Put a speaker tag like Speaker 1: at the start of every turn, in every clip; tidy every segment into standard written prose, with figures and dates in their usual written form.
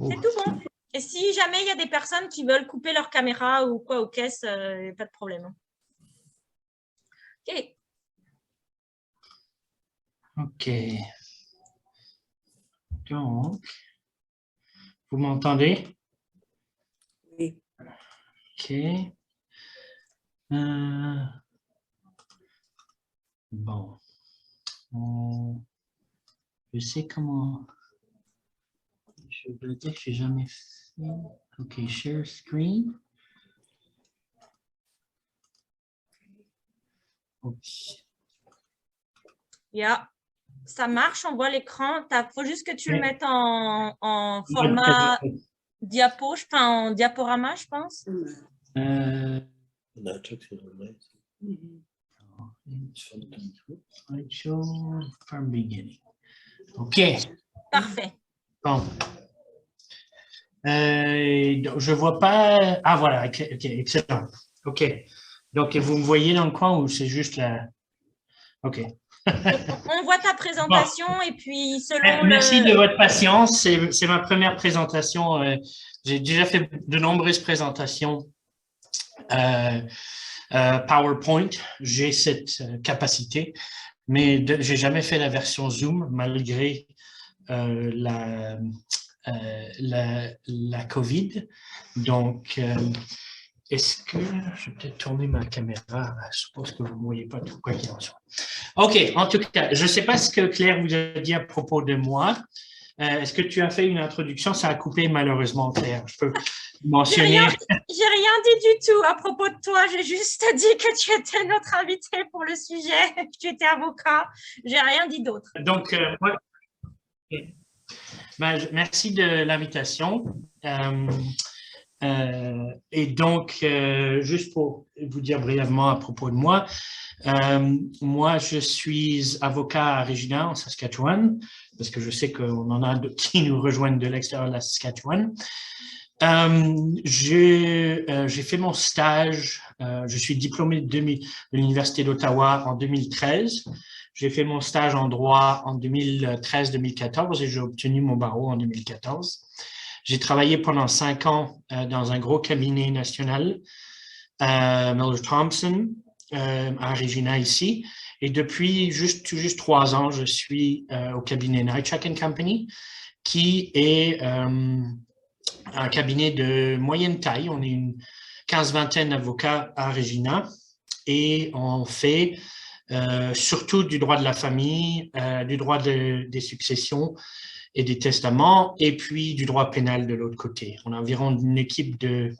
Speaker 1: C'est tout bon. Et si jamais il y a des personnes qui veulent couper leur caméra ou quoi aux caisses, pas de problème. OK.
Speaker 2: OK. Donc, vous m'entendez?
Speaker 3: Oui.
Speaker 2: OK. Bon. Je sais comment... Je veux dire que je n'ai jamais fait... OK, share screen. Oups.
Speaker 1: Yeah. Ça marche, on voit l'écran. Il faut juste que tu le mettes en format diapo, en diaporama, je pense.
Speaker 2: Slideshow from beginning. OK.
Speaker 1: Parfait.
Speaker 2: Bon. Je ne vois pas... Ah, voilà. OK, excellent. OK. Donc, vous me voyez dans le coin ou c'est juste la... OK.
Speaker 1: On voit ta présentation bon. Et puis selon
Speaker 2: Merci de votre patience. C'est ma première présentation. J'ai déjà fait de nombreuses présentations PowerPoint. J'ai cette capacité, mais je n'ai jamais fait la version Zoom malgré la COVID. Donc, est-ce que je vais peut-être tourner ma caméra? Je suppose que vous ne voyez pas tout quoi qu'il en soit. OK, en tout cas, je ne sais pas ce que Claire vous a dit à propos de moi. Est-ce que tu as fait une introduction? Ça a coupé malheureusement, Claire. Je peux mentionner...
Speaker 1: J'ai rien dit du tout à propos de toi. J'ai juste dit que tu étais notre invité pour le sujet, que tu étais avocat. J'ai rien dit d'autre.
Speaker 2: Donc, merci de l'invitation. Et donc, juste pour vous dire brièvement à propos de moi, moi, je suis avocat à Regina, en Saskatchewan, parce que je sais qu'on en a qui nous rejoignent de l'extérieur de la Saskatchewan. J'ai fait mon stage, je suis diplômé de l'Université d'Ottawa en 2013. J'ai fait mon stage en droit en 2013-2014 et j'ai obtenu mon barreau en 2014. J'ai travaillé pendant 5 ans dans un gros cabinet national, Miller Thompson, à Regina ici. Et depuis juste 3 ans, je suis au cabinet Nitschek & Company, qui est un cabinet de moyenne taille. On est une 15-20 d'avocats à Regina et on fait surtout du droit de la famille, du droit des successions et des testaments, et puis du droit pénal de l'autre côté. On a environ une équipe d'une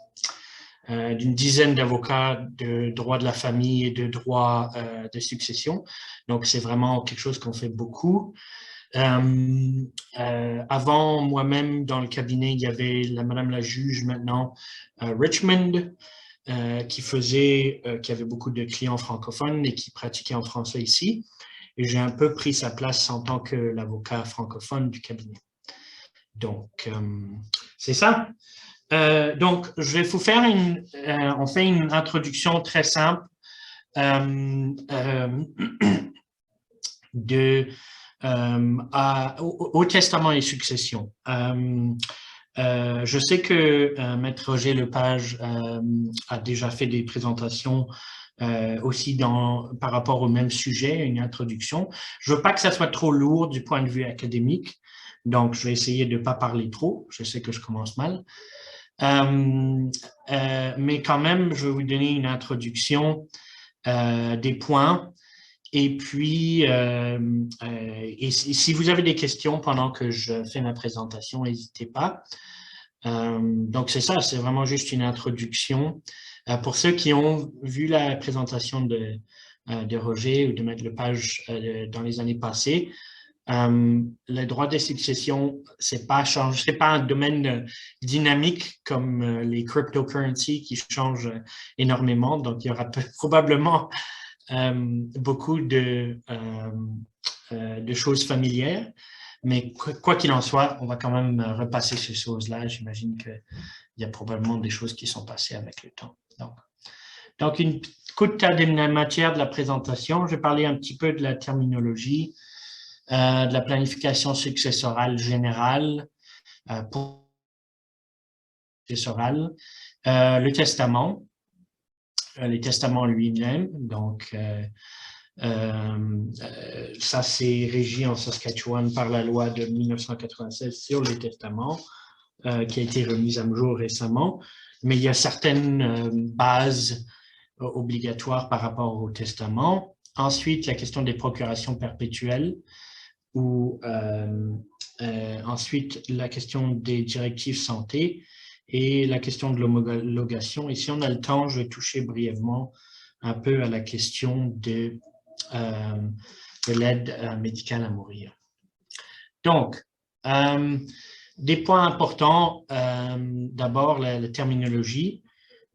Speaker 2: dizaine d'avocats de droit de la famille et de droit de succession. Donc, c'est vraiment quelque chose qu'on fait beaucoup. Avant moi-même, dans le cabinet, il y avait madame la juge maintenant, Richmond, qui avait beaucoup de clients francophones et qui pratiquait en français ici. Et j'ai un peu pris sa place en tant que l'avocat francophone du cabinet. Donc, c'est ça. Donc, je vais vous faire on fait une introduction très simple au testament et succession. Je sais que Maître Roger Lepage a déjà fait des présentations aussi par rapport au même sujet, une introduction. Je ne veux pas que ça soit trop lourd du point de vue académique, donc je vais essayer de ne pas parler trop. Je sais que je commence mal. Mais quand même, je vais vous donner une introduction des points. Et puis, si vous avez des questions pendant que je fais ma présentation, n'hésitez pas. Donc, c'est ça, c'est vraiment juste une introduction. Pour ceux qui ont vu la présentation de Roger ou de Maître Lepage dans les années passées, le droit des successions, c'est pas un domaine dynamique comme les cryptocurrencies qui changent énormément. Donc, il y aura probablement beaucoup de choses familières. Mais quoi qu'il en soit, on va quand même repasser ces choses-là. J'imagine qu'il y a probablement des choses qui sont passées avec le temps. Donc une courte matière de la présentation. Je vais parler un petit peu de la terminologie, de la planification successorale générale, successoral, le testament, les testaments lui-même. Donc, ça, c'est régi en Saskatchewan par la loi de 1996 sur les testaments, qui a été remise à jour récemment. Mais il y a certaines bases obligatoires par rapport au testament. Ensuite, la question des procurations perpétuelles, ou ensuite la question des directives santé et la question de l'homologation. Et si on a le temps, je vais toucher brièvement un peu à la question de l'aide médicale à mourir. Donc, des points importants, d'abord la terminologie.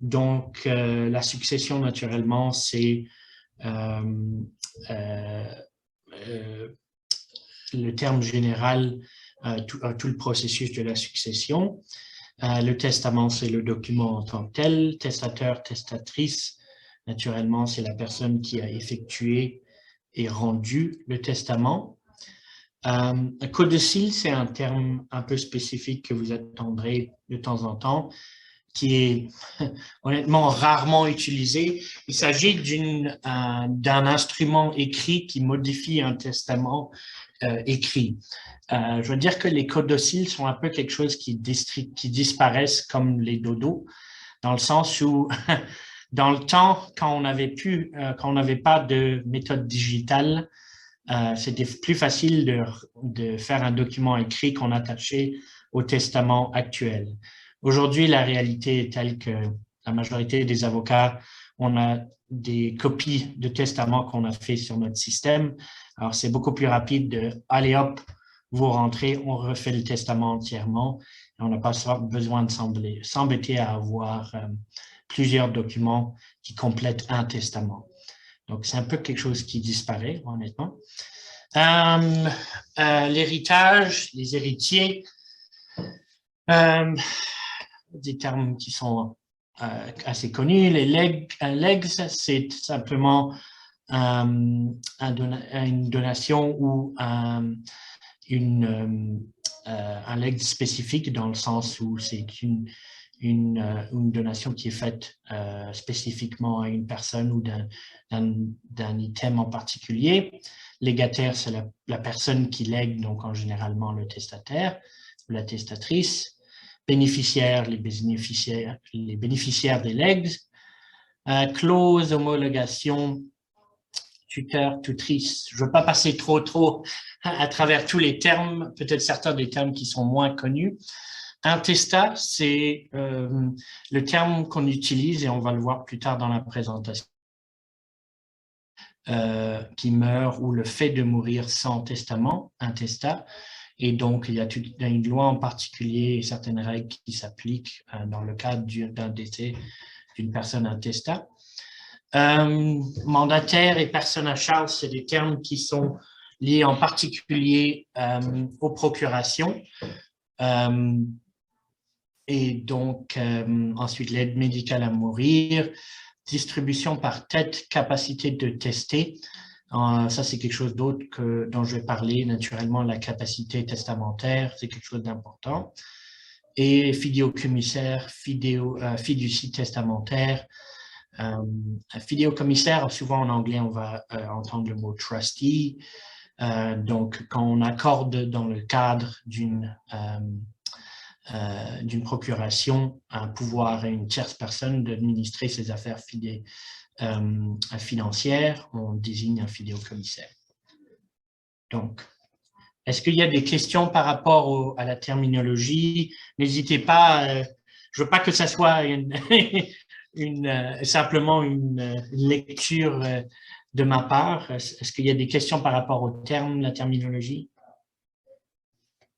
Speaker 2: Donc, la succession, naturellement, c'est le terme général, tout le processus de la succession. Le testament, c'est le document en tant que tel. Testateur, testatrice, naturellement, c'est la personne qui a effectué et rendu le testament. Codicile, c'est un terme un peu spécifique que vous entendrez de temps en temps, qui est honnêtement rarement utilisé. Il s'agit d'un instrument écrit qui modifie un testament écrit. Je veux dire que les codiciles sont un peu quelque chose qui disparaissent comme les dodos, dans le sens où dans le temps, quand on n'avait pas de méthode digitale, c'était plus facile de faire un document écrit qu'on attachait au testament actuel. Aujourd'hui, la réalité est telle que la majorité des avocats, on a des copies de testaments qu'on a fait sur notre système. Alors, c'est beaucoup plus rapide de « allez hop, vous rentrez, on refait le testament entièrement ». On n'a pas besoin de s'embêter à avoir plusieurs documents qui complètent un testament. Donc, c'est un peu quelque chose qui disparaît, honnêtement. L'héritage, les héritiers, des termes qui sont assez connus. Les legs, c'est simplement une donation ou un leg spécifique, dans le sens où c'est une donation qui est faite spécifiquement à une personne ou d'un item en particulier. Légataire, c'est la personne qui lègue, donc en généralement le testataire ou la testatrice. Bénéficiaires, les bénéficiaires des legs. Clause, homologation, tuteur, tutrice. Je ne veux pas passer trop à travers tous les termes, peut-être certains des termes qui sont moins connus. Intestat, c'est le terme qu'on utilise, et on va le voir plus tard dans la présentation, qui meurt ou le fait de mourir sans testament, intestat. Et donc, il y a une loi en particulier et certaines règles qui s'appliquent dans le cadre d'un décès d'une personne intestat. Mandataire et personne à charge, c'est des termes qui sont liés en particulier aux procurations. Et donc, ensuite, l'aide médicale à mourir, distribution par tête, capacité de tester. Ça, c'est quelque chose d'autre dont je vais parler. Naturellement, la capacité testamentaire, c'est quelque chose d'important. Et fidéocommissaire, fiducie testamentaire. Fidéocommissaire, souvent en anglais, on va entendre le mot trustee. Donc, quand on accorde dans le cadre d'une procuration un pouvoir à une tierce personne d'administrer ses affaires financières, on désigne un fidéocommissaire. Donc, est-ce qu'il y a des questions par rapport à la terminologie? N'hésitez pas, je ne veux pas que ça soit simplement une lecture de ma part. Est-ce qu'il y a des questions par rapport au terme, la terminologie?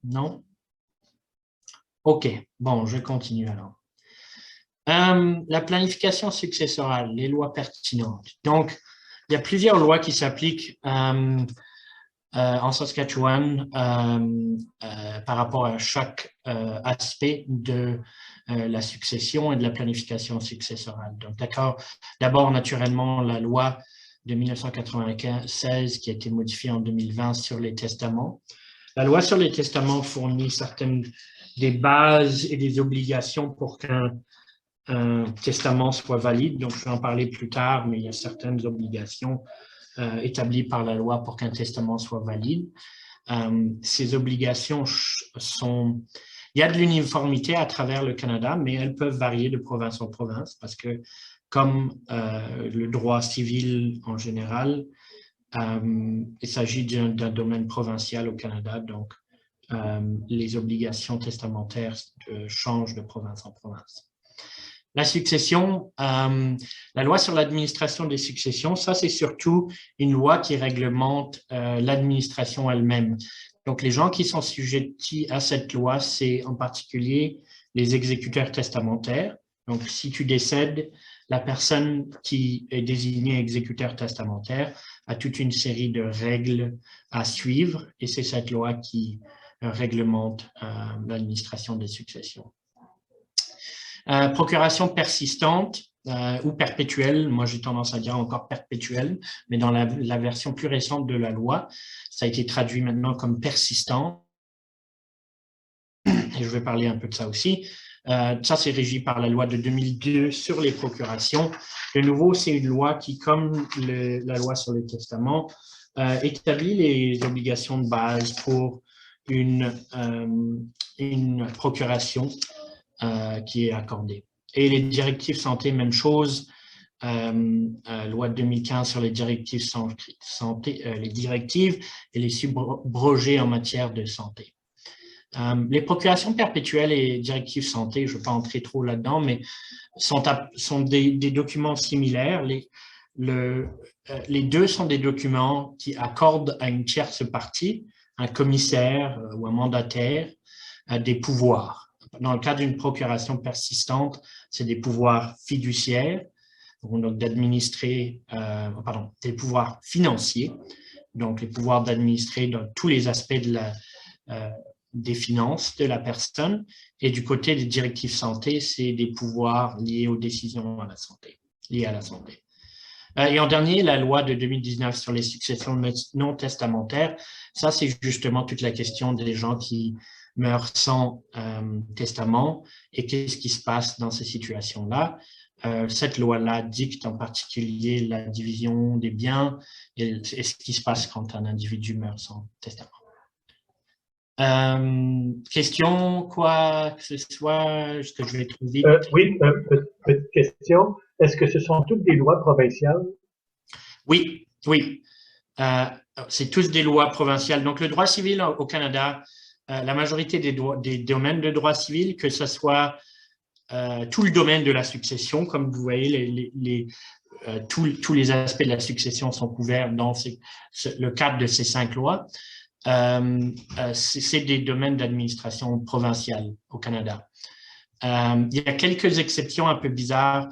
Speaker 2: Non? OK, bon, je continue alors. La planification successorale, les lois pertinentes. Donc, il y a plusieurs lois qui s'appliquent en Saskatchewan par rapport à chaque aspect de la succession et de la planification successorale. Donc, d'abord, naturellement, la loi de 1996 qui a été modifiée en 2020 sur les testaments. La loi sur les testaments fournit certaines des bases et des obligations pour qu'un testament soit valide. Donc, je vais en parler plus tard, mais il y a certaines obligations établies par la loi pour qu'un testament soit valide. Ces obligations sont... Il y a de l'uniformité à travers le Canada, mais elles peuvent varier de province en province parce que, comme le droit civil en général, il s'agit d'un domaine provincial au Canada, donc les obligations testamentaires changent de province en province. La succession, la loi sur l'administration des successions, ça c'est surtout une loi qui réglemente l'administration elle-même. Donc les gens qui sont sujettis à cette loi, c'est en particulier les exécuteurs testamentaires. Donc si tu décèdes, la personne qui est désignée exécuteur testamentaire a toute une série de règles à suivre et c'est cette loi qui réglemente l'administration des successions. Procuration persistante ou perpétuelle, moi j'ai tendance à dire encore perpétuelle, mais dans la version plus récente de la loi, ça a été traduit maintenant comme persistant. Et je vais parler un peu de ça aussi. Ça, c'est régi par la loi de 2002 sur les procurations. De nouveau, c'est une loi qui, comme la loi sur les testaments, établit les obligations de base pour une procuration qui est accordée. Et les directives santé, même chose. Loi de 2015 sur les directives santé, les directives et les subrogés en matière de santé. Les procurations perpétuelles et directives santé, je ne vais pas entrer trop là-dedans, mais sont des documents similaires. Les deux sont des documents qui accordent à une tierce partie, un commissaire ou un mandataire, des pouvoirs. Dans le cas d'une procuration persistante, c'est des pouvoirs fiduciaires, donc d'administrer, des pouvoirs financiers, donc les pouvoirs d'administrer dans tous les aspects des finances de la personne, et du côté des directives santé, c'est des pouvoirs liés aux décisions à la santé, liées à la santé. Et en dernier, la loi de 2019 sur les successions non testamentaires, ça c'est justement toute la question des gens qui meurent sans testament et qu'est-ce qui se passe dans ces situations-là. Cette loi-là dicte en particulier la division des biens et ce qui se passe quand un individu meurt sans testament. Question, quoi que ce soit, est-ce que je vais trop vite?
Speaker 4: Oui, petite question. Est-ce que ce sont toutes des lois provinciales?
Speaker 2: Oui, oui. C'est tous des lois provinciales. Donc, le droit civil au Canada, la majorité des domaines de droit civil, que ce soit tout le domaine de la succession, comme vous voyez, tous les aspects de la succession sont couverts dans le cadre de ces 5 lois. C'est des domaines d'administration provinciale au Canada. Il y a quelques exceptions un peu bizarres.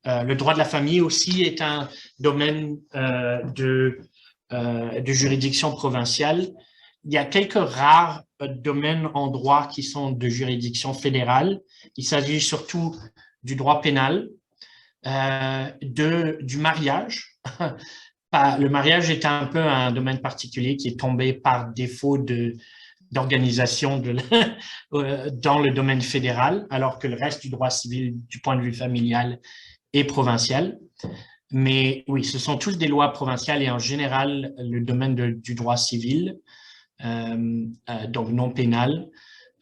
Speaker 2: Le droit de la famille aussi est un domaine de juridiction provinciale. Il y a quelques rares domaines en droit qui sont de juridiction fédérale. Il s'agit surtout du droit pénal, du mariage. Le mariage est un peu un domaine particulier qui est tombé par défaut d'organisation dans le domaine fédéral, alors que le reste du droit civil, du point de vue familial, est provincial. Mais oui, ce sont tous des lois provinciales et en général, le domaine du droit civil, donc non pénal,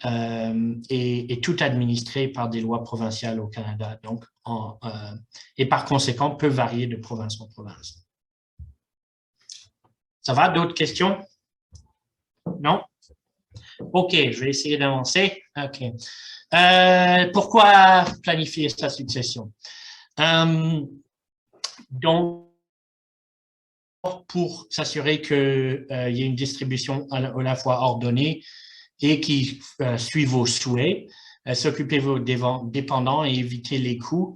Speaker 2: est tout administré par des lois provinciales au Canada, donc et par conséquent peut varier de province en province. Ça va? D'autres questions? Non? OK, je vais essayer d'avancer. OK. Pourquoi planifier sa succession? Donc, pour s'assurer qu'il y ait une distribution à la fois ordonnée et qui suit vos souhaits, s'occuper de vos dépendants et éviter les coûts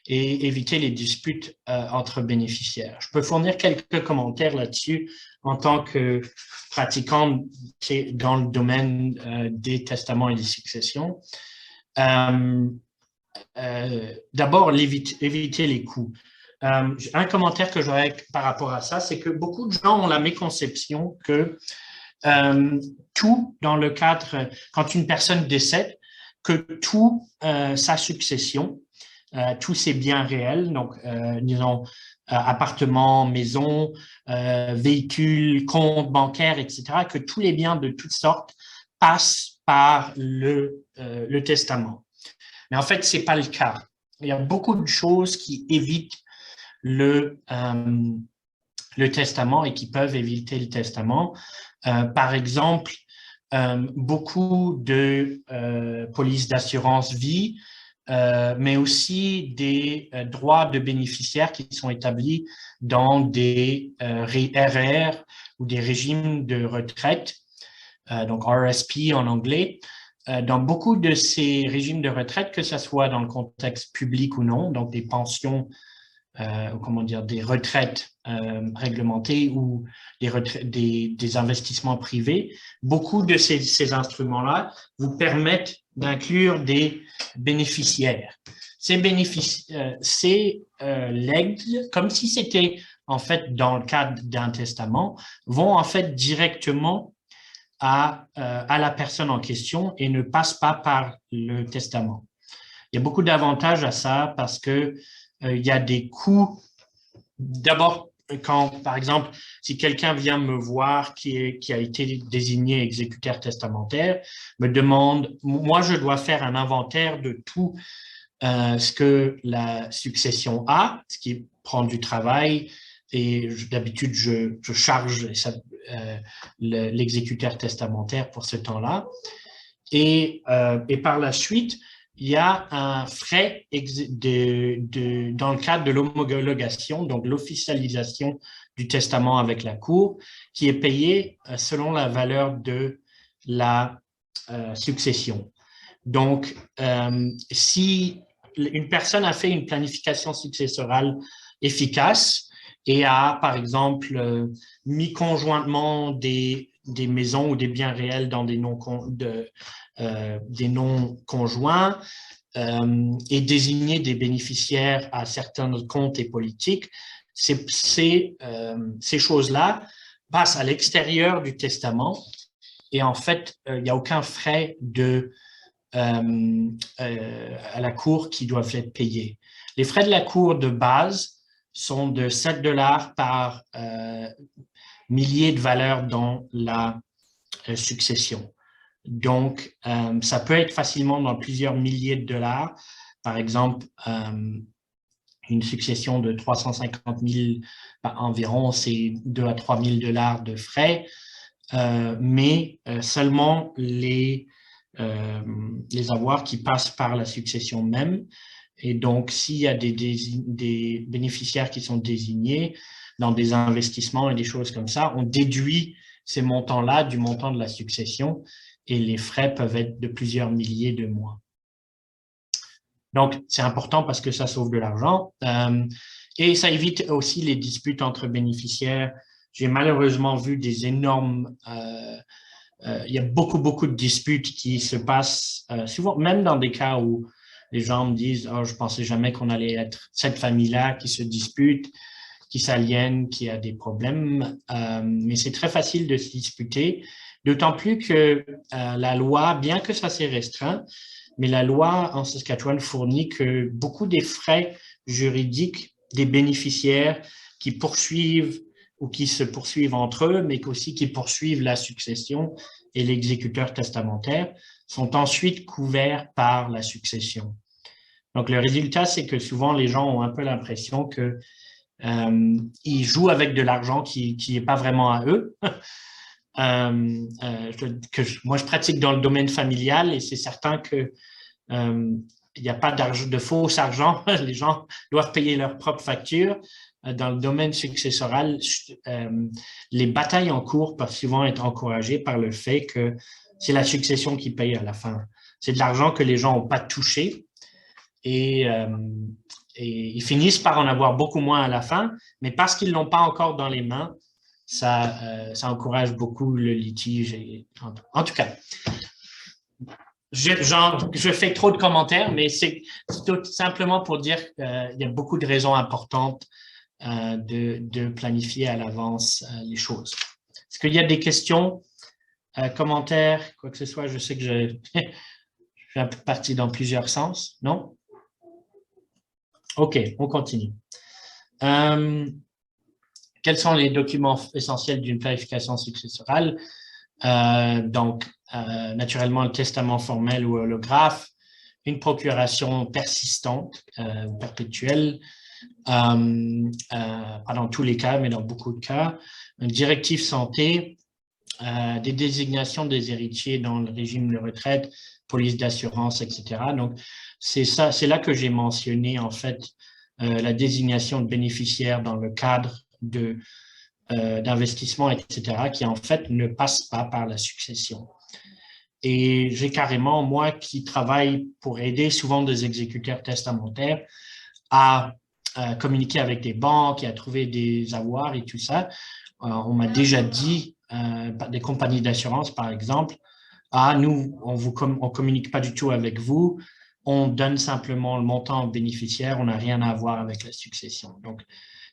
Speaker 2: et éviter les disputes entre bénéficiaires. Je peux fournir quelques commentaires là-dessus en tant que pratiquant dans le domaine des testaments et des successions. D'abord, éviter les coûts. Un commentaire que j'aurais par rapport à ça, c'est que beaucoup de gens ont la méconception que tout dans le cadre, quand une personne décède, que tout sa succession, tous ses biens réels, donc disons appartements, maisons, véhicules, comptes bancaires, etc., que tous les biens de toutes sortes passent par le testament. Mais en fait, ce n'est pas le cas. Il y a beaucoup de choses qui évitent le testament et qui peuvent éviter le testament. Par exemple, beaucoup de polices d'assurance vie, mais aussi des droits de bénéficiaires qui sont établis dans des RR ou des régimes de retraite, donc RSP en anglais. Dans beaucoup de ces régimes de retraite, que ce soit dans le contexte public ou non, donc des pensions, comment dire, des retraites réglementées ou des investissements privés, beaucoup de ces instruments-là vous permettent d'inclure des bénéficiaires. Ces legs, comme si c'était en fait dans le cadre d'un testament, vont en fait directement à la personne en question et ne passent pas par le testament. Il y a beaucoup d'avantages à ça parce que il y a des coûts. D'abord, quand, par exemple, si quelqu'un vient me voir qui a été désigné exécuteur testamentaire, me demande, moi, je dois faire un inventaire de tout ce que la succession a, ce qui prend du travail, et d'habitude, je charge l'exécuteur testamentaire pour ce temps-là. Et par la suite, il y a un frais dans le cadre de l'homologation, donc l'officialisation du testament avec la Cour, qui est payé selon la valeur de la succession. Donc, si une personne a fait une planification successorale efficace et a, par exemple, mis conjointement des maisons ou des biens réels dans des noms conjoints et désigner des bénéficiaires à certains comptes et politiques, ces choses-là passent à l'extérieur du testament et en fait, il n'y a aucun frais à la Cour qui doivent être payés. Les frais de la Cour de base sont de 7 $ par millier de valeur dans la succession. Donc, ça peut être facilement dans plusieurs milliers de dollars. Par exemple, une succession de 350 000 environ, c'est 2 à 3 000 $ de frais, mais seulement les avoirs qui passent par la succession même. Et donc, s'il y a des bénéficiaires qui sont désignés dans des investissements et des choses comme ça, on déduit ces montants-là du montant de la succession et les frais peuvent être de plusieurs milliers de mois. Donc, c'est important parce que ça sauve de l'argent et ça évite aussi les disputes entre bénéficiaires. J'ai malheureusement vu des énormes... il y a beaucoup de disputes qui se passent souvent, même dans des cas où les gens me disent « Oh, je ne pensais jamais qu'on allait être cette famille-là qui se dispute, qui s'aliène, qui a des problèmes. » Mais c'est très facile de se disputer, d'autant plus que la loi, bien que ça c'est restreint, mais la loi en Saskatchewan fournit que beaucoup des frais juridiques des bénéficiaires qui poursuivent ou qui se poursuivent entre eux, mais aussi qui poursuivent la succession et l'exécuteur testamentaire, sont ensuite couverts par la succession. Donc, le résultat, c'est que souvent, les gens ont un peu l'impression que ils jouent avec de l'argent qui n'est pas vraiment à eux. Moi, je pratique dans le domaine familial et c'est certain que il n'y a pas de faux argent. Les gens doivent payer leurs propres factures. Dans le domaine successoral, les batailles en cours peuvent souvent être encouragées par le fait que c'est la succession qui paye à la fin. C'est de l'argent que les gens n'ont pas touché et ils finissent par en avoir beaucoup moins à la fin, mais parce qu'ils ne l'ont pas encore dans les mains, ça encourage beaucoup le litige. En tout cas, je fais trop de commentaires, mais c'est tout simplement pour dire qu'il y a beaucoup de raisons importantes de planifier à l'avance les choses. Est-ce qu'il y a des questions, commentaires, quoi que ce soit? Je sais que je peut partir dans plusieurs sens, non? OK, on continue. Quels sont les documents essentiels d'une planification successorale? Naturellement, le testament formel ou holographe, une procuration persistante, perpétuelle, pas dans tous les cas, mais dans beaucoup de cas, une directive santé, des désignations des héritiers dans le régime de retraite, police d'assurance, etc. Donc, c'est là que j'ai mentionné, en fait, la désignation de bénéficiaires dans le cadre d'investissement, etc., qui, en fait, ne passe pas par la succession. Et j'ai carrément, moi, qui travaille pour aider souvent des exécuteurs testamentaires à communiquer avec des banques et à trouver des avoirs et tout ça, on m'a déjà dit, des compagnies d'assurance, par exemple, nous, on communique pas du tout avec vous, on donne simplement le montant au bénéficiaire, on n'a rien à voir avec la succession. Donc,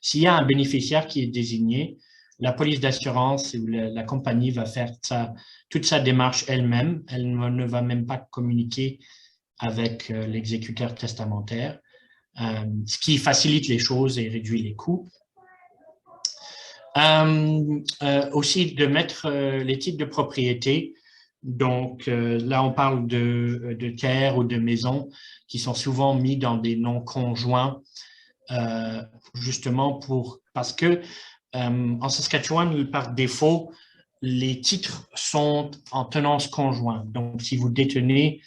Speaker 2: s'il y a un bénéficiaire qui est désigné, la police d'assurance ou la compagnie va faire toute sa démarche elle-même, elle ne va même pas communiquer avec l'exécuteur testamentaire, ce qui facilite les choses et réduit les coûts. Aussi de mettre les titres de propriété. Donc là, on parle de terres ou de maisons qui sont souvent mis dans des noms conjoints, justement parce que en Saskatchewan, par défaut, les titres sont en tenance conjointe. Donc, si vous détenez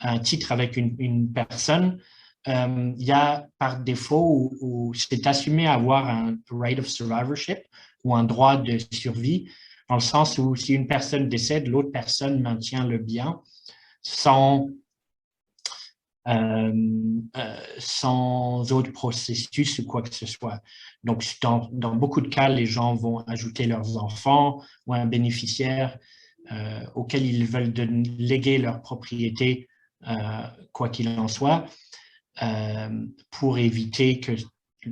Speaker 2: un titre avec une personne, il y a par défaut où c'est assumé avoir un right of survivorship ou un droit de survie, dans le sens où si une personne décède, l'autre personne maintient le bien sans autre processus ou quoi que ce soit. Donc, dans beaucoup de cas, les gens vont ajouter leurs enfants ou un bénéficiaire auquel ils veulent léguer leur propriété, quoi qu'il en soit, pour éviter que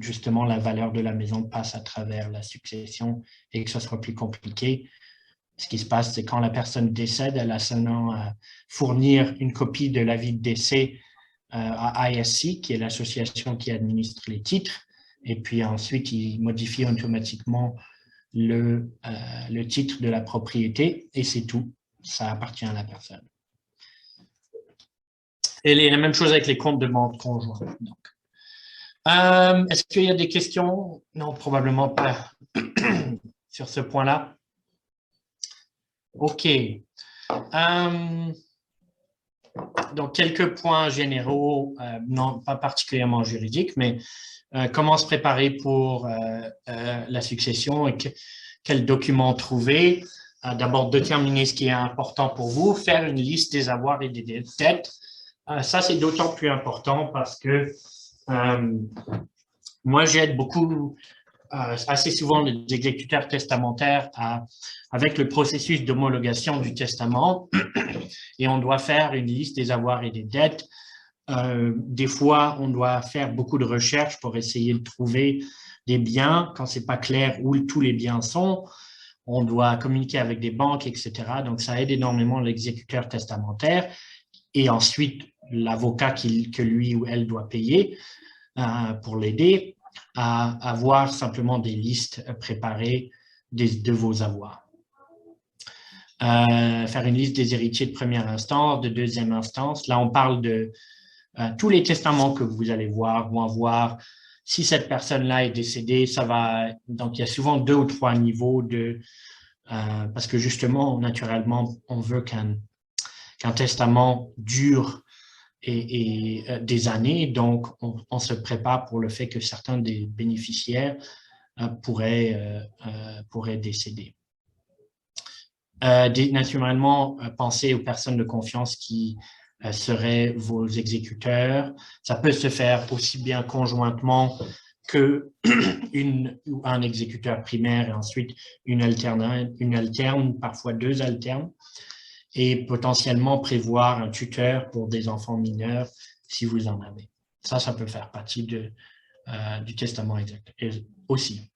Speaker 2: justement la valeur de la maison passe à travers la succession et que ce soit plus compliqué. Ce qui se passe, c'est quand la personne décède, elle a seulement à fournir une copie de l'avis de décès à ISC, qui est l'association qui administre les titres, et puis ensuite, il modifie automatiquement le titre de la propriété, et c'est tout. Ça appartient à la personne. Et la même chose avec les comptes de banque conjoints. Est-ce qu'il y a des questions? Non, probablement pas sur ce point-là. OK. Donc, quelques points généraux, non pas particulièrement juridiques, mais comment se préparer pour la succession et quels documents trouver. D'abord, déterminer ce qui est important pour vous, faire une liste des avoirs et des dettes. Ça, c'est d'autant plus important parce que moi, j'aide beaucoup, assez souvent les exécuteurs testamentaires avec le processus d'homologation du testament et on doit faire une liste des avoirs et des dettes. Des fois, on doit faire beaucoup de recherches pour essayer de trouver des biens quand c'est pas clair où tous les biens sont. On doit communiquer avec des banques, etc. Donc, ça aide énormément l'exécuteur testamentaire et ensuite l'avocat que lui ou elle doit payer pour l'aider à avoir simplement des listes préparées de vos avoirs. Faire une liste des héritiers de première instance, de deuxième instance. Là, on parle de tous les testaments que vous allez voir vont avoir, si cette personne-là est décédée, ça va, donc il y a souvent 2 ou 3 niveaux parce que justement, naturellement, on veut qu'un testament dure et des années, donc on se prépare pour le fait que certains des bénéficiaires pourraient décéder. Naturellement, pensez aux personnes de confiance qui seraient vos exécuteurs. Ça peut se faire aussi bien conjointement que un exécuteur primaire et ensuite une alterne, parfois 2 alternes, et potentiellement prévoir un tuteur pour des enfants mineurs si vous en avez. Ça peut faire partie du testament exact aussi.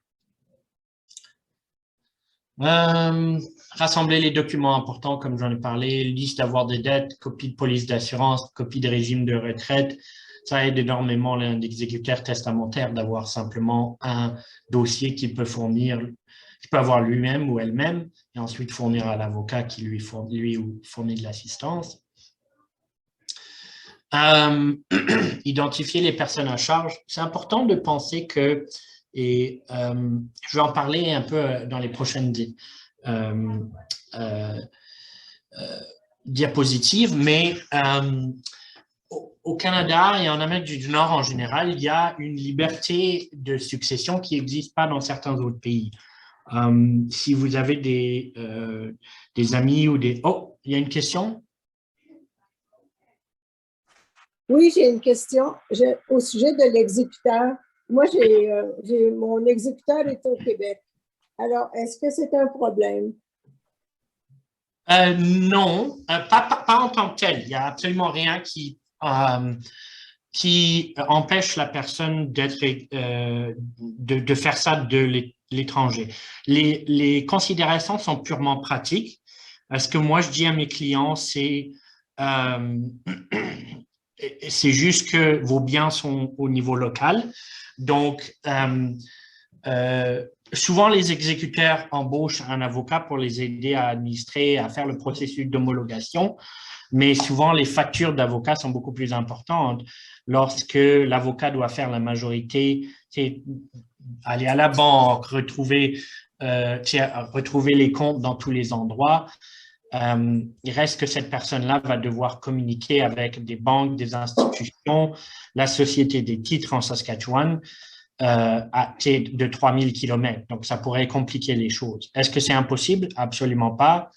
Speaker 2: Rassembler les documents importants, comme j'en ai parlé, liste d'avoir des dettes, copie de police d'assurance, copie de régime de retraite. Ça aide énormément l'exécuteur testamentaire d'avoir simplement un dossier qu'il peut fournir, qu'il peut avoir lui-même ou elle-même, et ensuite fournir à l'avocat qui lui fournit de l'assistance. Identifier les personnes à charge. C'est important de penser que, et je vais en parler un peu dans les prochaines diapositives, mais au Canada et en Amérique du Nord en général, il y a une liberté de succession qui n'existe pas dans certains autres pays. Si vous avez des amis ou des... Oh, il y a une question?
Speaker 3: Oui, j'ai une question au sujet de l'exécuteur. Moi, mon exécuteur est au Québec. Alors, est-ce que c'est un problème?
Speaker 2: Non, pas en tant que tel. Il n'y a absolument rien qui empêche la personne de faire ça de l'étranger. Les considérations sont purement pratiques. Ce que moi, je dis à mes clients, c'est juste que vos biens sont au niveau local. Donc, souvent, les exécuteurs embauchent un avocat pour les aider à administrer, à faire le processus d'homologation. Mais souvent, les factures d'avocat sont beaucoup plus importantes. Lorsque l'avocat doit faire la majorité, c'est aller à la banque, retrouver les comptes dans tous les endroits. Il reste que cette personne-là va devoir communiquer avec des banques, des institutions, la Société des titres en Saskatchewan, de 3000 km. Donc, ça pourrait compliquer les choses. Est-ce que c'est impossible? Absolument pas.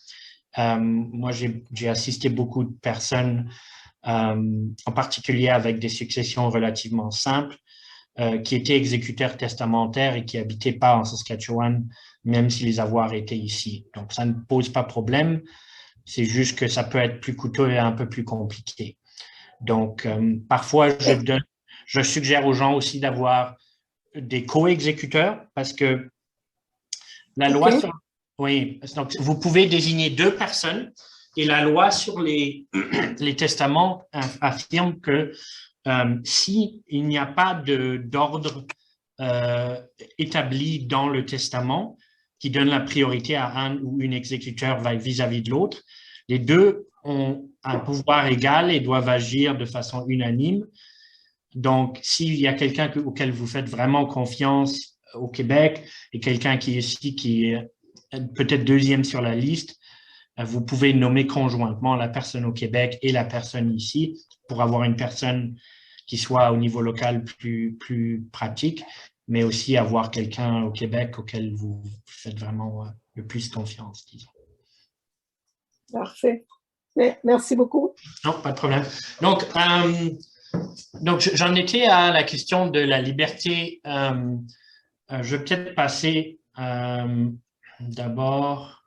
Speaker 2: Moi, j'ai assisté beaucoup de personnes, en particulier avec des successions relativement simples, qui étaient exécuteurs testamentaires et qui n'habitaient pas en Saskatchewan, même si les avoirs étaient ici. Donc, ça ne pose pas problème. C'est juste que ça peut être plus coûteux et un peu plus compliqué. Donc, parfois, je suggère aux gens aussi d'avoir des co-exécuteurs parce que la loi sur... Oui, donc vous pouvez désigner 2 personnes et la loi sur les testaments affirme que s'il n'y a pas d'ordre établi dans le testament qui donne la priorité à un ou une exécuteur vis-à-vis de l'autre, les 2 ont un pouvoir égal et doivent agir de façon unanime. Donc, s'il y a quelqu'un auquel vous faites vraiment confiance au Québec et quelqu'un qui est ici, qui est peut-être 2e sur la liste, vous pouvez nommer conjointement la personne au Québec et la personne ici pour avoir une personne qui soit au niveau local plus pratique, mais aussi avoir quelqu'un au Québec auquel vous faites vraiment le plus confiance, disons.
Speaker 3: Parfait. Merci beaucoup.
Speaker 2: Non, pas de problème. Donc j'en étais à la question de la liberté. Je vais peut-être passer d'abord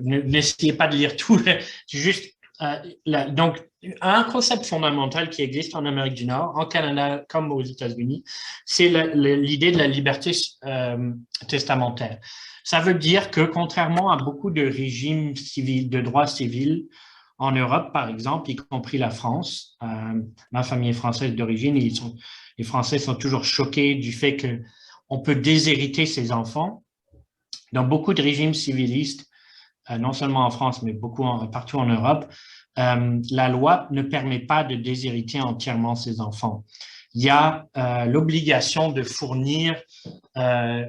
Speaker 2: n'essayez pas de lire tout, juste donc un concept fondamental qui existe en Amérique du Nord, en Canada comme aux États-Unis, c'est l'idée de la liberté testamentaire. Ça veut dire que contrairement à beaucoup de régimes civils, de droit civil en Europe, par exemple, y compris la France, ma famille est française d'origine, les Français sont toujours choqués du fait qu'on peut déshériter ses enfants. Dans beaucoup de régimes civilistes, non seulement en France, mais partout en Europe, la loi ne permet pas de déshériter entièrement ses enfants. Il y a l'obligation de fournir,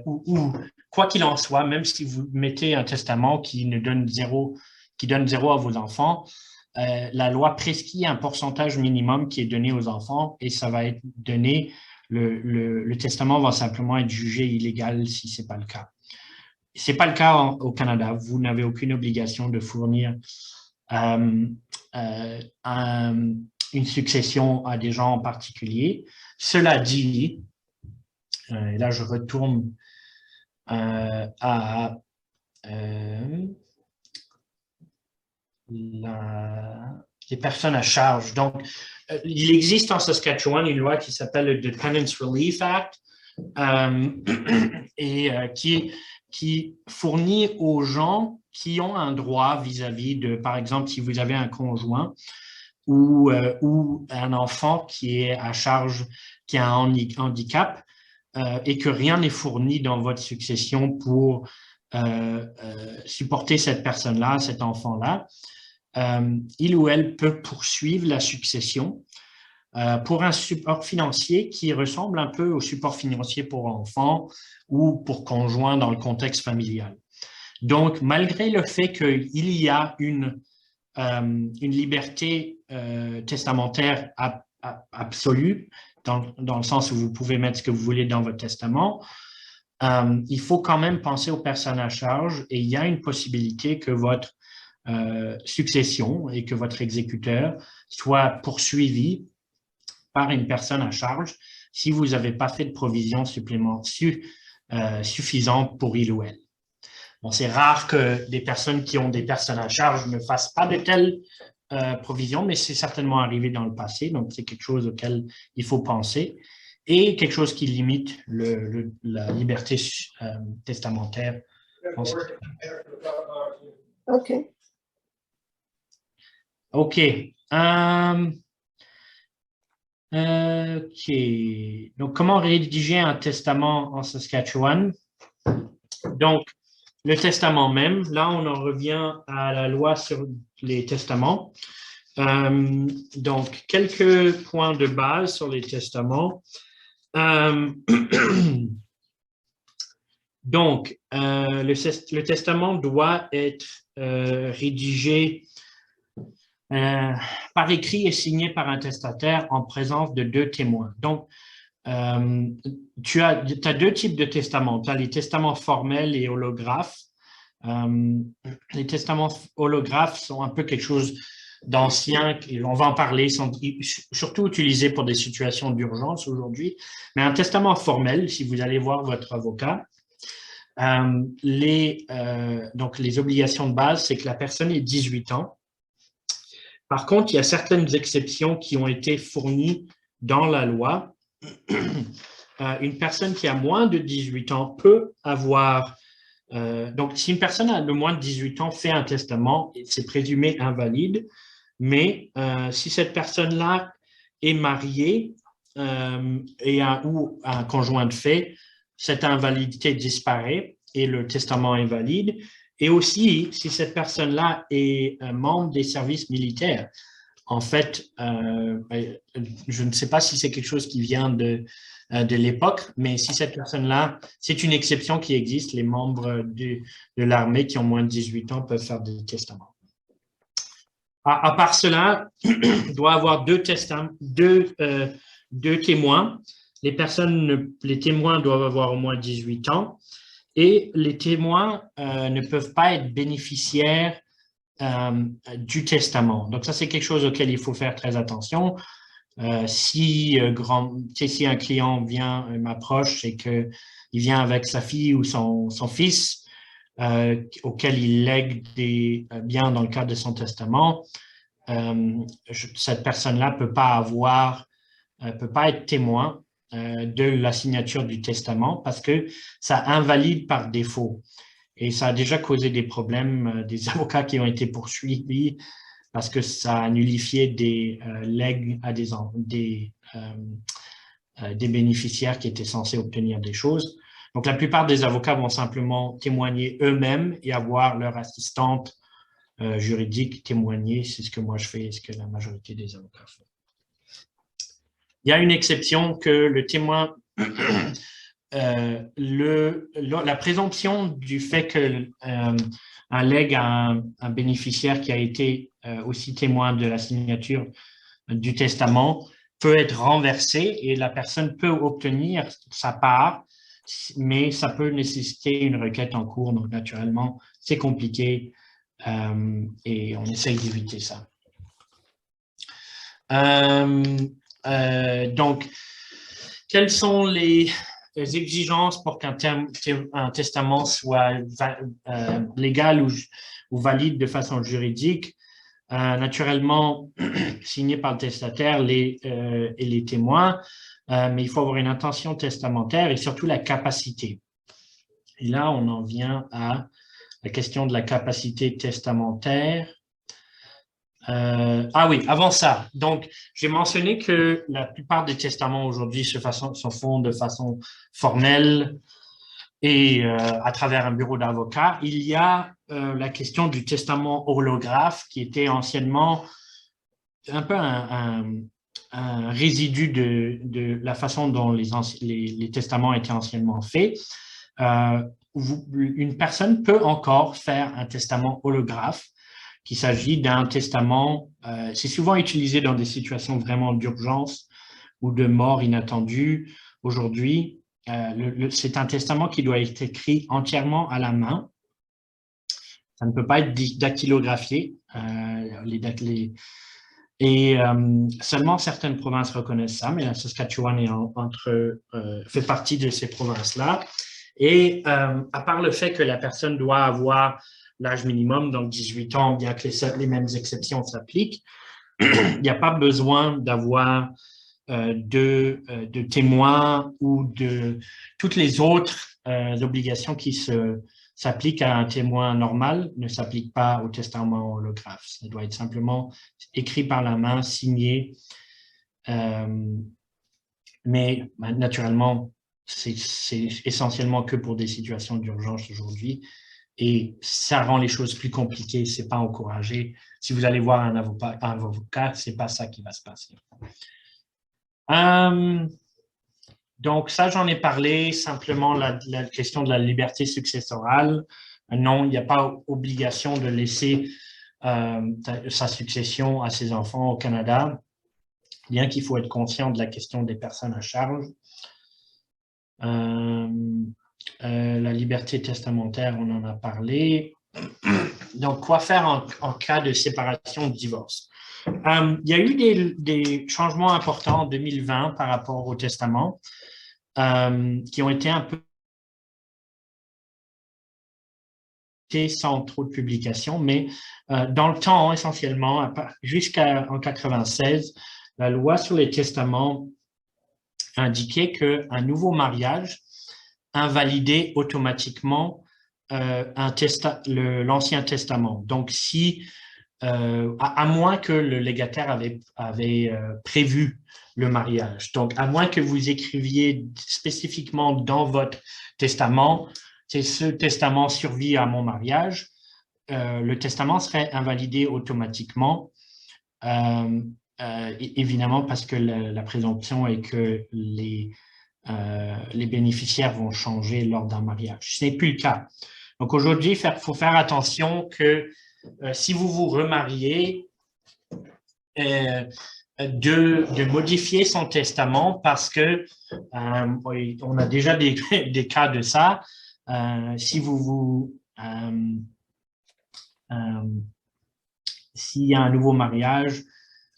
Speaker 2: ou quoi qu'il en soit, même si vous mettez un testament qui donne zéro à vos enfants, la loi prescrit un pourcentage minimum qui est donné aux enfants et ça va être donné, le testament va simplement être jugé illégal si ce n'est pas le cas. Ce n'est pas le cas au Canada. Vous n'avez aucune obligation de fournir une succession à des gens en particulier. Cela dit, et là je retourne à les personnes à charge. Donc, il existe en Saskatchewan une loi qui s'appelle le Dependence Relief Act. qui fournit aux gens qui ont un droit vis-à-vis de, par exemple, si vous avez un conjoint ou un enfant qui est à charge, qui a un handicap, et que rien n'est fourni dans votre succession pour supporter cette personne-là, cet enfant-là, il ou elle peut poursuivre la succession pour un support financier qui ressemble un peu au support financier pour enfants ou pour conjoint dans le contexte familial. Donc, malgré le fait qu'il y a une liberté testamentaire absolue, dans le sens où vous pouvez mettre ce que vous voulez dans votre testament, il faut quand même penser aux personnes à charge et il y a une possibilité que votre succession et que votre exécuteur soit poursuivi par une personne à charge si vous n'avez pas fait de provision suffisante pour il ou elle. Bon, c'est rare que des personnes qui ont des personnes à charge ne fassent pas de telles provisions, mais c'est certainement arrivé dans le passé, donc c'est quelque chose auquel il faut penser et quelque chose qui limite la liberté testamentaire.
Speaker 3: OK.
Speaker 2: OK. OK. Donc, comment rédiger un testament en Saskatchewan? Donc, le testament même, là, on en revient à la loi sur les testaments. Donc, quelques points de base sur les testaments. Donc, le testament doit être rédigé par écrit et signé par un testataire en présence de 2 témoins. Donc, tu as 2 types de testaments. Tu as les testaments formels et holographes. Les testaments holographes sont un peu quelque chose d'ancien, on va en parler, sont surtout utilisés pour des situations d'urgence aujourd'hui. Mais un testament formel, si vous allez voir votre avocat, donc les obligations de base, c'est que la personne ait 18 ans. Par contre, il y a certaines exceptions qui ont été fournies dans la loi. Une personne qui a moins de 18 ans peut avoir… donc, si une personne a de moins de 18 ans fait un testament, c'est présumé invalide. Mais si cette personne-là est mariée ou a un conjoint de fait, cette invalidité disparaît et le testament est valide. Et aussi, si cette personne-là est membre des services militaires, en fait, je ne sais pas si c'est quelque chose qui vient de l'époque, mais si cette personne-là, c'est une exception qui existe, les membres de l'armée qui ont moins de 18 ans peuvent faire des testaments. À part cela, il doit y avoir 2 témoins. Les témoins doivent avoir au moins 18 ans. Et les témoins ne peuvent pas être bénéficiaires du testament. Donc, ça, c'est quelque chose auquel il faut faire très attention. Si un client m'approche et qu'il vient avec sa fille ou son fils auquel il lègue des biens dans le cadre de son testament, cette personne-là peut pas être témoin de la signature du testament parce que ça invalide par défaut. Et ça a déjà causé des problèmes, des avocats qui ont été poursuivis parce que ça a nullifié des legs à des bénéficiaires qui étaient censés obtenir des choses. Donc, la plupart des avocats vont simplement témoigner eux-mêmes et avoir leur assistante juridique témoigner. C'est ce que moi je fais et ce que la majorité des avocats font. Il y a une exception que le témoin, la présomption du fait qu'un legs à un bénéficiaire qui a été aussi témoin de la signature du testament peut être renversée et la personne peut obtenir sa part, mais ça peut nécessiter une requête en cours. Donc, naturellement, c'est compliqué et on essaye d'éviter ça. Donc, quelles sont les exigences pour qu'un testament soit légal ou valide de façon juridique? Naturellement, signé par le testataire et les témoins. mais il faut avoir une intention testamentaire et surtout la capacité. Et là, on en vient à la question de la capacité testamentaire. Ah oui, avant ça, donc j'ai mentionné que la plupart des testaments aujourd'hui se font de façon formelle et à travers un bureau d'avocat. Il y a la question du testament holographe qui était anciennement un peu un résidu de la façon dont les testaments étaient anciennement faits. Une personne peut encore faire un testament holographe, qu'il s'agit d'un testament, c'est souvent utilisé dans des situations vraiment d'urgence ou de mort inattendue. Aujourd'hui, c'est un testament qui doit être écrit entièrement à la main. Ça ne peut pas être dactylographié. Seulement certaines provinces reconnaissent ça, mais la Saskatchewan fait partie de ces provinces-là. Et à part le fait que la personne doit avoir l'âge minimum, donc 18 ans, bien que les mêmes exceptions s'appliquent, il n'y a pas besoin d'avoir de témoins ou de toutes les autres obligations qui s'appliquent à un témoin normal ne s'appliquent pas au testament holographe. Ça doit être simplement écrit par la main, signé. Mais naturellement, c'est essentiellement que pour des situations d'urgence aujourd'hui. Et ça rend les choses plus compliquées, ce n'est pas encouragé. Si vous allez voir un avocat, ce n'est pas ça qui va se passer. Donc ça, j'en ai parlé, simplement la question de la liberté successorale. Non, il n'y a pas obligation de laisser sa succession à ses enfants au Canada, bien qu'il faut être conscient de la question des personnes à charge. La liberté testamentaire, on en a parlé. Donc, quoi faire en cas de séparation ou de divorce? Il y a eu des changements importants en 2020 par rapport au testament qui ont été un peu sans trop de publications, mais dans le temps, essentiellement, jusqu'en 1996, la loi sur les testaments indiquait qu'un nouveau mariage invalidait automatiquement l'ancien testament. Donc, si, à moins que le légataire avait prévu le mariage, donc à moins que vous écriviez spécifiquement dans votre testament, c'est ce testament survit à mon mariage, le testament serait invalidé automatiquement, évidemment parce que la présomption est que les bénéficiaires vont changer lors d'un mariage. Ce n'est plus le cas. Donc aujourd'hui, il faut faire attention que si vous vous remariez, de modifier son testament parce que on a déjà des cas de ça. Si s'il y a un nouveau mariage,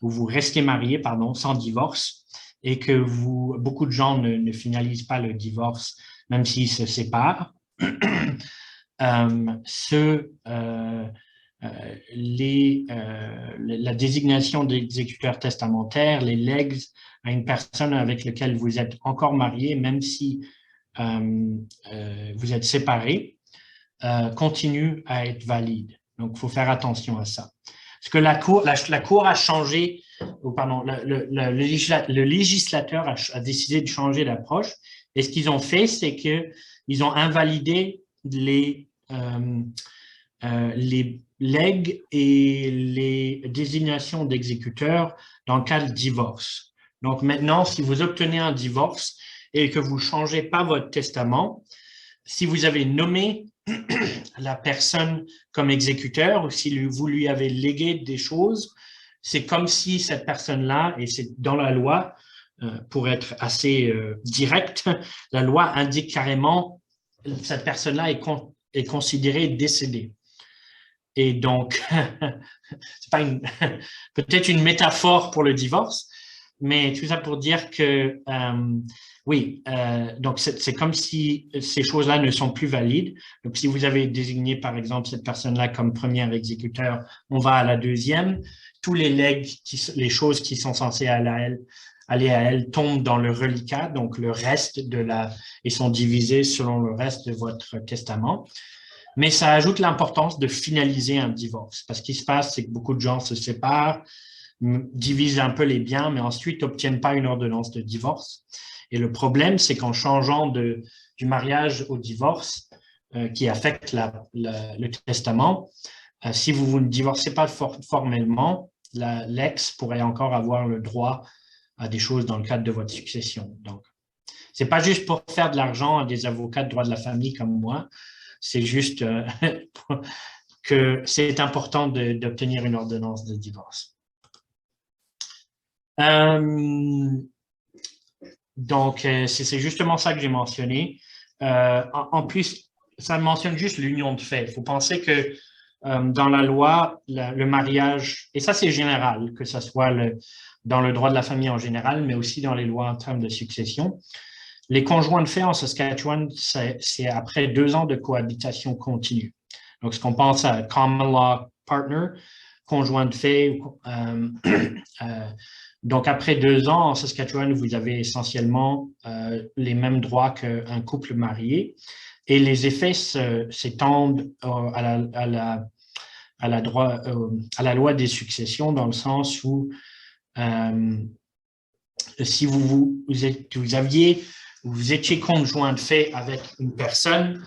Speaker 2: vous restez marié, pardon, sans divorce, et que beaucoup de gens ne finalisent pas le divorce, même s'ils se séparent, la désignation d'exécuteur testamentaire, les legs à une personne avec laquelle vous êtes encore marié, même si vous êtes séparés, continue à être valide. Donc, il faut faire attention à ça. Parce que la Cour a changé, pardon, le législateur a décidé de changer d'approche. Et ce qu'ils ont fait, c'est qu'ils ont invalidé les legs et les désignations d'exécuteurs dans le cas de divorce. Donc maintenant, si vous obtenez un divorce et que vous ne changez pas votre testament, si vous avez nommé la personne comme exécuteur ou si vous lui avez légué des choses, c'est comme si cette personne-là, et c'est dans la loi, pour être assez direct, la loi indique carrément que cette personne-là est considérée décédée. Et donc, c'est pas peut-être une métaphore pour le divorce, mais tout ça pour dire que oui, donc c'est comme si ces choses-là ne sont plus valides. Donc, si vous avez désigné, par exemple, cette personne-là comme premier exécuteur, on va à la deuxième. Tous les legs, les choses qui sont censées aller elles tombent dans le reliquat, donc le reste et sont divisées selon le reste de votre testament. Mais ça ajoute l'importance de finaliser un divorce. Parce qu'il se passe, c'est que beaucoup de gens se séparent, divisent un peu les biens, mais ensuite n'obtiennent pas une ordonnance de divorce. Et le problème, c'est qu'en changeant du mariage au divorce, qui affecte le testament, si vous ne divorcez pas formellement, l'ex pourrait encore avoir le droit à des choses dans le cadre de votre succession. Donc, c'est pas juste pour faire de l'argent à des avocats de droit de la famille comme moi, c'est juste que c'est important d'obtenir une ordonnance de divorce. Donc, c'est justement ça que j'ai mentionné. En plus, ça mentionne juste l'union de fait. Il faut penser que dans la loi, le mariage, et ça c'est général, que ce soit dans le droit de la famille en général, mais aussi dans les lois en termes de succession, les conjoints de fait en Saskatchewan, c'est après 2 ans de cohabitation continue. Donc, ce qu'on pense à common law partner, conjoint de fait, donc après 2 ans en Saskatchewan, vous avez essentiellement les mêmes droits qu'un couple marié. Et les effets s'étendent à la loi des successions, dans le sens où si vous étiez conjoint de fait avec une personne,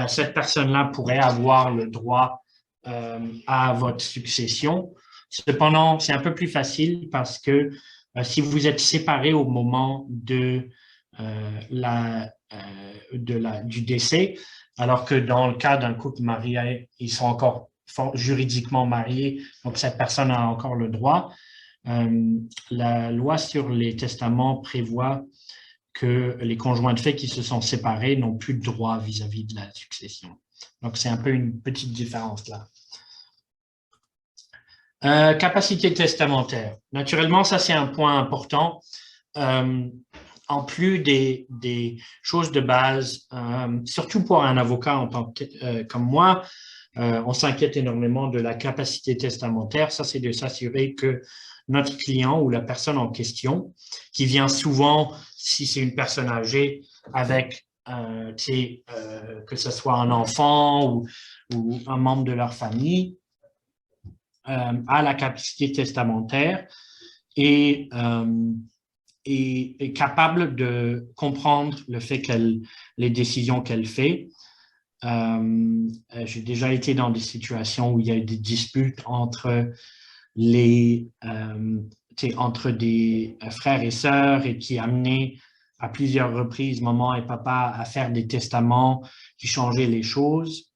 Speaker 2: cette personne-là pourrait avoir le droit à votre succession. Cependant, c'est un peu plus facile parce que si vous êtes séparés au moment du décès, alors que dans le cas d'un couple marié, ils sont encore juridiquement mariés, donc cette personne a encore le droit. La loi sur les testaments prévoit que les conjoints de fait qui se sont séparés n'ont plus de droit vis-à-vis de la succession. Donc, c'est un peu une petite différence là. Capacité testamentaire. Naturellement, ça, c'est un point important. En plus des choses de base, surtout pour un avocat en tant que, comme moi, on s'inquiète énormément de la capacité testamentaire. Ça, c'est de s'assurer que notre client ou la personne en question, qui vient souvent, si c'est une personne âgée, avec que ce soit un enfant ou un membre de leur famille, a la capacité testamentaire et est capable de comprendre le fait les décisions qu'elle fait. J'ai déjà été dans des situations où il y a eu des disputes entre entre des frères et sœurs et qui amenaient à plusieurs reprises maman et papa à faire des testaments qui changeaient les choses.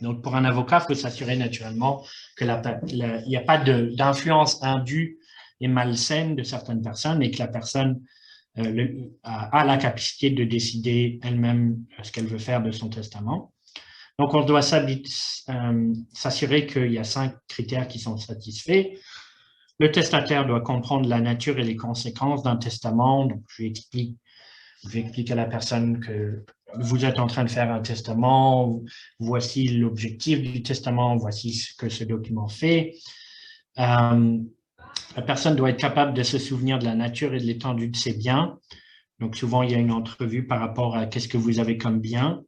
Speaker 2: Donc, pour un avocat, il faut s'assurer naturellement qu'il n'y a pas d'influence indue et malsaine de certaines personnes et que la personne a la capacité de décider elle-même ce qu'elle veut faire de son testament. Donc, on doit s'assurer qu'il y a 5 critères qui sont satisfaits. Le testataire doit comprendre la nature et les conséquences d'un testament. Donc, je vais expliquer à la personne que vous êtes en train de faire un testament, voici l'objectif du testament, voici ce que ce document fait. La personne doit être capable de se souvenir de la nature et de l'étendue de ses biens. Donc, souvent, il y a une entrevue par rapport à qu'est-ce que vous avez comme bien.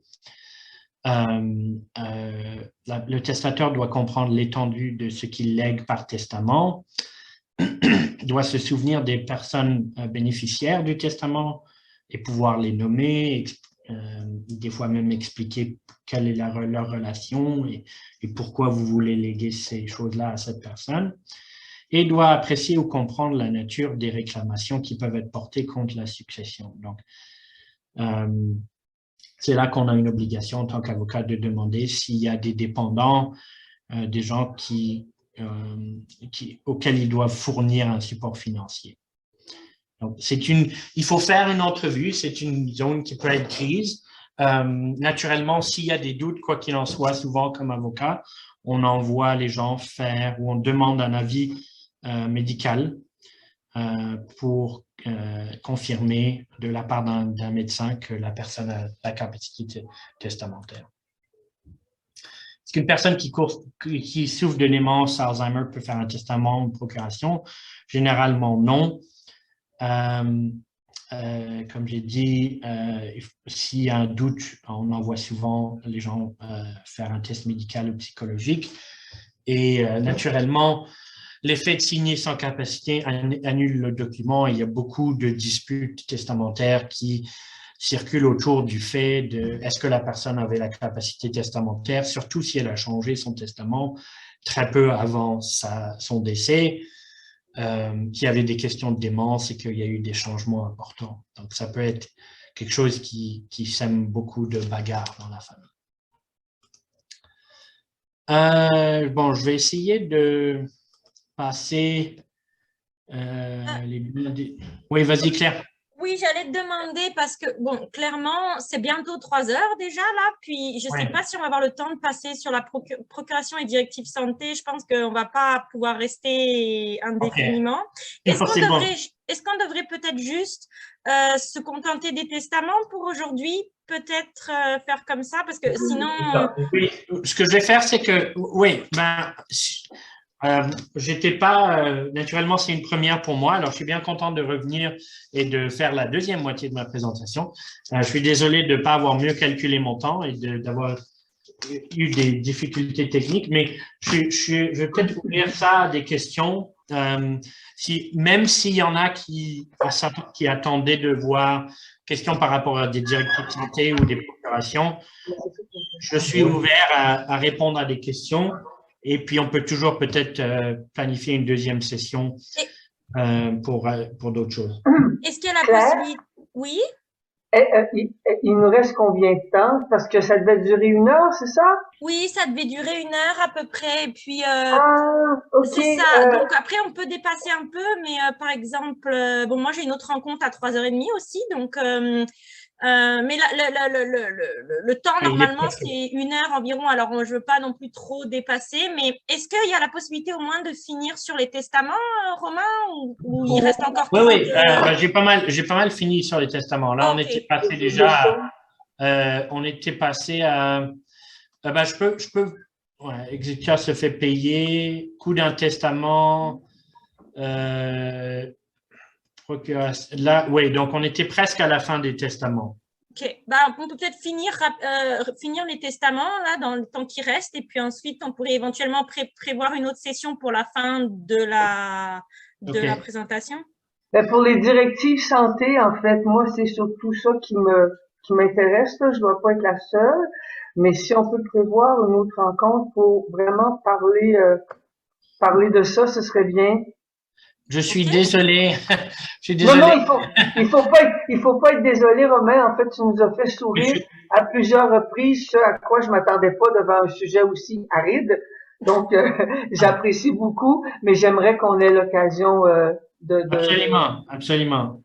Speaker 2: Le testateur doit comprendre l'étendue de ce qu'il lègue par testament. Il doit se souvenir des personnes bénéficiaires du testament et pouvoir les nommer, des fois même expliquer quelle est leur relation et pourquoi vous voulez léguer ces choses-là à cette personne. Et doit apprécier ou comprendre la nature des réclamations qui peuvent être portées contre la succession. Donc, c'est là qu'on a une obligation en tant qu'avocat de demander s'il y a des dépendants, des gens auxquels ils doivent fournir un support financier. Donc, il faut faire une entrevue, c'est une zone qui peut être grise. Naturellement, s'il y a des doutes, quoi qu'il en soit, souvent comme avocat, on envoie les gens faire ou on demande un avis médical pour confirmer de la part d'un médecin que la personne a la capacité testamentaire. Est-ce qu'une personne qui souffre de démence, Alzheimer, peut faire un testament ou une procuration? Généralement, non. Comme j'ai dit, s'il y a un doute, on envoie souvent les gens faire un test médical ou psychologique. Et naturellement, l'effet de signer sans capacité annule le document. Il y a beaucoup de disputes testamentaires qui circulent autour du fait de est-ce que la personne avait la capacité testamentaire, surtout si elle a changé son testament très peu avant son décès, qu'il y avait des questions de démence et qu'il y a eu des changements importants. Donc, ça peut être quelque chose qui sème beaucoup de bagarres dans la famille. Bon, je vais essayer de passer Oui, vas-y, Claire.
Speaker 1: Oui, j'allais te demander parce que, bon, clairement, c'est bientôt 3 heures déjà là, puis je ne sais pas si on va avoir le temps de passer sur la procuration et directive santé. Je pense qu'on ne va pas pouvoir rester indéfiniment. Okay. Est-ce qu'on devrait peut-être juste se contenter des testaments pour aujourd'hui? Peut-être faire comme ça parce que sinon…
Speaker 2: Oui, ce que je vais faire, c'est que, oui, j'étais pas, naturellement, c'est une première pour moi, alors je suis bien content de revenir et de faire la deuxième moitié de ma présentation. Je suis désolé de ne pas avoir mieux calculé mon temps et d'avoir eu des difficultés techniques, mais je vais peut-être ouvrir ça à des questions. Même s'il y en a qui attendaient de voir questions par rapport à des directives de santé ou des procurations, je suis ouvert à répondre à des questions. Et puis, on peut toujours peut-être planifier une deuxième session pour d'autres choses.
Speaker 1: Est-ce qu'il y a la possibilité… Oui?
Speaker 5: Il nous reste combien de temps? Parce que ça devait durer 1 heure, c'est ça?
Speaker 1: Oui, ça devait durer 1 heure à peu près. Et puis,
Speaker 5: OK.
Speaker 1: C'est ça. Donc, après, on peut dépasser un peu. Mais par exemple, bon, moi, j'ai une autre rencontre à 3h30 aussi. Donc… mais le temps, normalement, c'est 1 heure environ. Alors, je ne veux pas non plus trop dépasser. Mais est-ce qu'il y a la possibilité au moins de finir sur les testaments, Romain, ou il reste encore…
Speaker 2: Oui, j'ai pas mal fini sur les testaments. Là, on était passé déjà… on était passé à… je peux… Ouais, exécuteur se fait payer, coût d'un testament… Là, oui, donc on était presque à la fin des testaments.
Speaker 1: OK. On peut peut-être finir les testaments là, dans le temps qui reste et puis ensuite, on pourrait éventuellement prévoir une autre session pour la fin de la présentation.
Speaker 5: Pour les directives santé, en fait, moi, c'est surtout ça qui m'intéresse. Je ne dois pas être la seule, mais si on peut prévoir une autre rencontre pour vraiment parler de ça, ce serait bien.
Speaker 2: Je suis désolé.
Speaker 5: Non, il faut pas être désolé, Romain. En fait, tu nous as fait sourire à plusieurs reprises, ce à quoi je m'attendais pas devant un sujet aussi aride. Donc, j'apprécie beaucoup, mais j'aimerais qu'on ait l'occasion
Speaker 2: Absolument.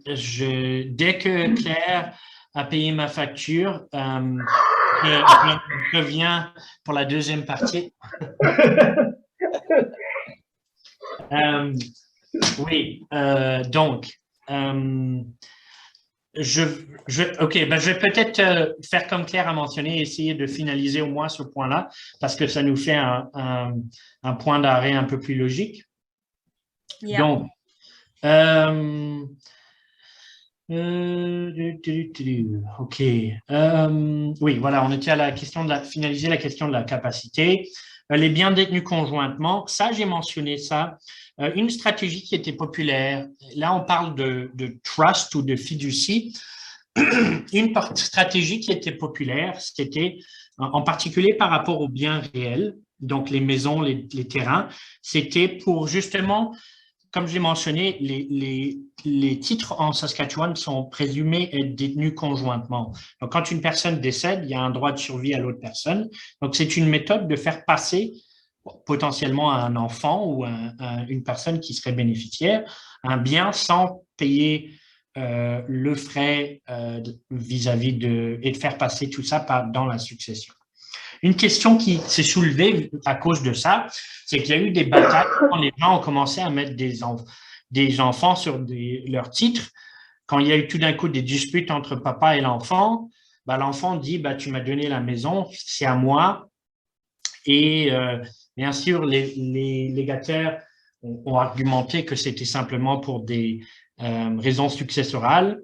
Speaker 2: Dès que Claire a payé ma facture, je reviens pour la deuxième partie. Donc, je vais peut-être faire comme Claire a mentionné, essayer de finaliser au moins ce point-là, parce que ça nous fait un point d'arrêt un peu plus logique. Yeah. Donc, OK. Oui, voilà, on était à la question de finaliser la question de la capacité. Les biens détenus conjointement, ça, j'ai mentionné ça. Une stratégie qui était populaire, là, on parle de trust ou de fiducie. Une stratégie qui était populaire, c'était en particulier par rapport aux biens réels, donc les maisons, les terrains, c'était pour justement, comme j'ai mentionné, les titres en Saskatchewan sont présumés être détenus conjointement. Donc, quand une personne décède, il y a un droit de survie à l'autre personne. Donc, c'est une méthode de faire passer potentiellement à un enfant ou à une personne qui serait bénéficiaire un bien sans payer le frais vis-à-vis et de faire passer tout ça dans la succession. Une question qui s'est soulevée à cause de ça, c'est qu'il y a eu des batailles quand les gens ont commencé à mettre des enfants sur leurs titres. Quand il y a eu tout d'un coup des disputes entre papa et l'enfant, l'enfant dit tu m'as donné la maison, c'est à moi. Et bien sûr, les légataires ont argumenté que c'était simplement pour des raisons successorales.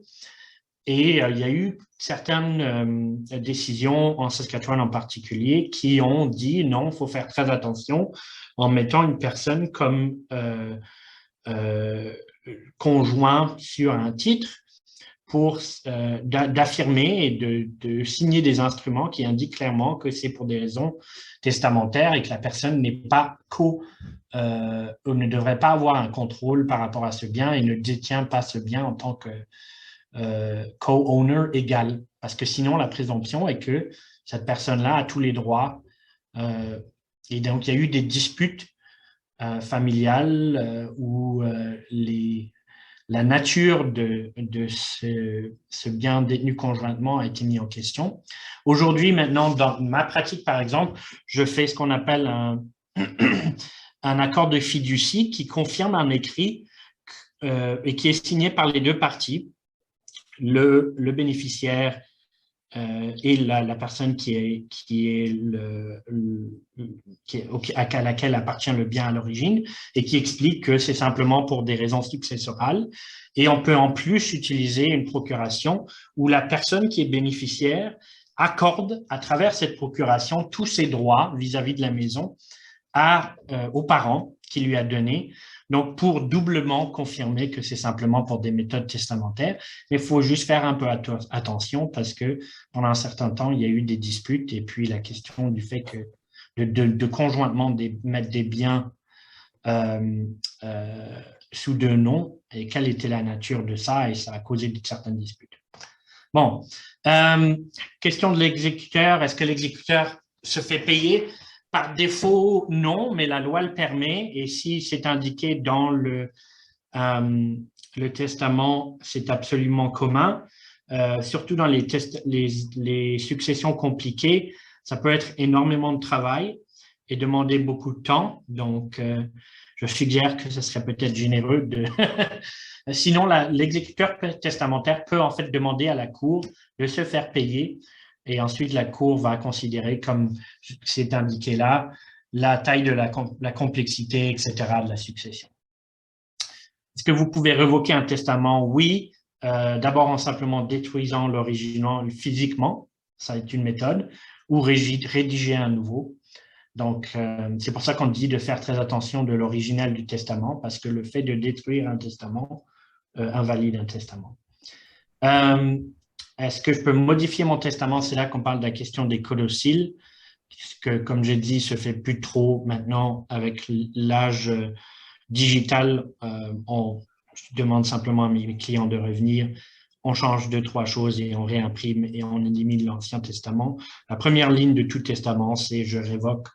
Speaker 2: Et il y a eu certaines décisions, en Saskatchewan en particulier, qui ont dit non, il faut faire très attention en mettant une personne comme conjoint sur un titre pour d'affirmer et de signer des instruments qui indiquent clairement que c'est pour des raisons testamentaires et que la personne n'est pas ou ne devrait pas avoir un contrôle par rapport à ce bien et ne détient pas ce bien en tant que co-owner égal. Parce que sinon, la présomption est que cette personne-là a tous les droits. Et donc, il y a eu des disputes familiales où la nature de ce bien détenu conjointement a été mis en question. Aujourd'hui, maintenant, dans ma pratique, par exemple, je fais ce qu'on appelle un accord de fiducie qui confirme un écrit et qui est signé par les deux parties, le bénéficiaire et la personne à laquelle appartient le bien à l'origine et qui explique que c'est simplement pour des raisons successorales. Et on peut en plus utiliser une procuration où la personne qui est bénéficiaire accorde à travers cette procuration tous ses droits vis-à-vis de la maison aux parents qui lui a donné. Donc, pour doublement confirmer que c'est simplement pour des méthodes testamentaires, mais il faut juste faire un peu attention parce que pendant un certain temps, il y a eu des disputes et puis la question du fait que de conjointement mettre des biens sous deux noms et quelle était la nature de ça et ça a causé certaines disputes. Bon, question de l'exécuteur, est-ce que l'exécuteur se fait payer? Par défaut, non, mais la loi le permet et si c'est indiqué dans le testament, c'est absolument commun. Surtout dans les successions compliquées, ça peut être énormément de travail et demander beaucoup de temps. Donc, je suggère que ce serait peut-être généreux de… Sinon, l'exécuteur testamentaire peut en fait demander à la cour de se faire payer. Et ensuite, la Cour va considérer, comme c'est indiqué là, la taille de la complexité, etc. de la succession. Est-ce que vous pouvez révoquer un testament? Oui, d'abord en simplement détruisant l'original physiquement, ça est une méthode, ou rédiger un nouveau. Donc, c'est pour ça qu'on dit de faire très attention de l'original du testament, parce que le fait de détruire un testament invalide un testament. Est-ce que je peux modifier mon testament? C'est là qu'on parle de la question des codicilles, puisque, comme j'ai dit, se fait plus trop maintenant avec l'âge digital. Je demande simplement à mes clients de revenir, on change 2-3 choses et on réimprime et on élimine l'ancien testament. La première ligne de tout testament, c'est « je révoque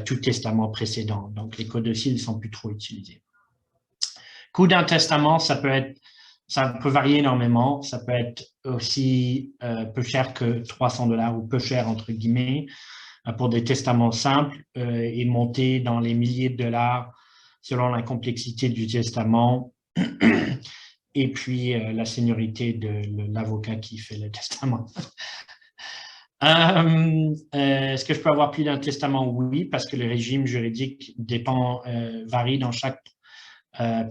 Speaker 2: tout testament précédent ». Donc, les codicilles ne sont plus trop utilisés. Coût d'un testament, ça peut varier énormément. Ça peut être aussi peu cher que 300 $ ou peu cher, entre guillemets, pour des testaments simples et monter dans les milliers de dollars selon la complexité du testament et puis la seniorité de l'avocat qui fait le testament. Est-ce que je peux avoir plus d'un testament? Oui, parce que le régime juridique varie dans chaque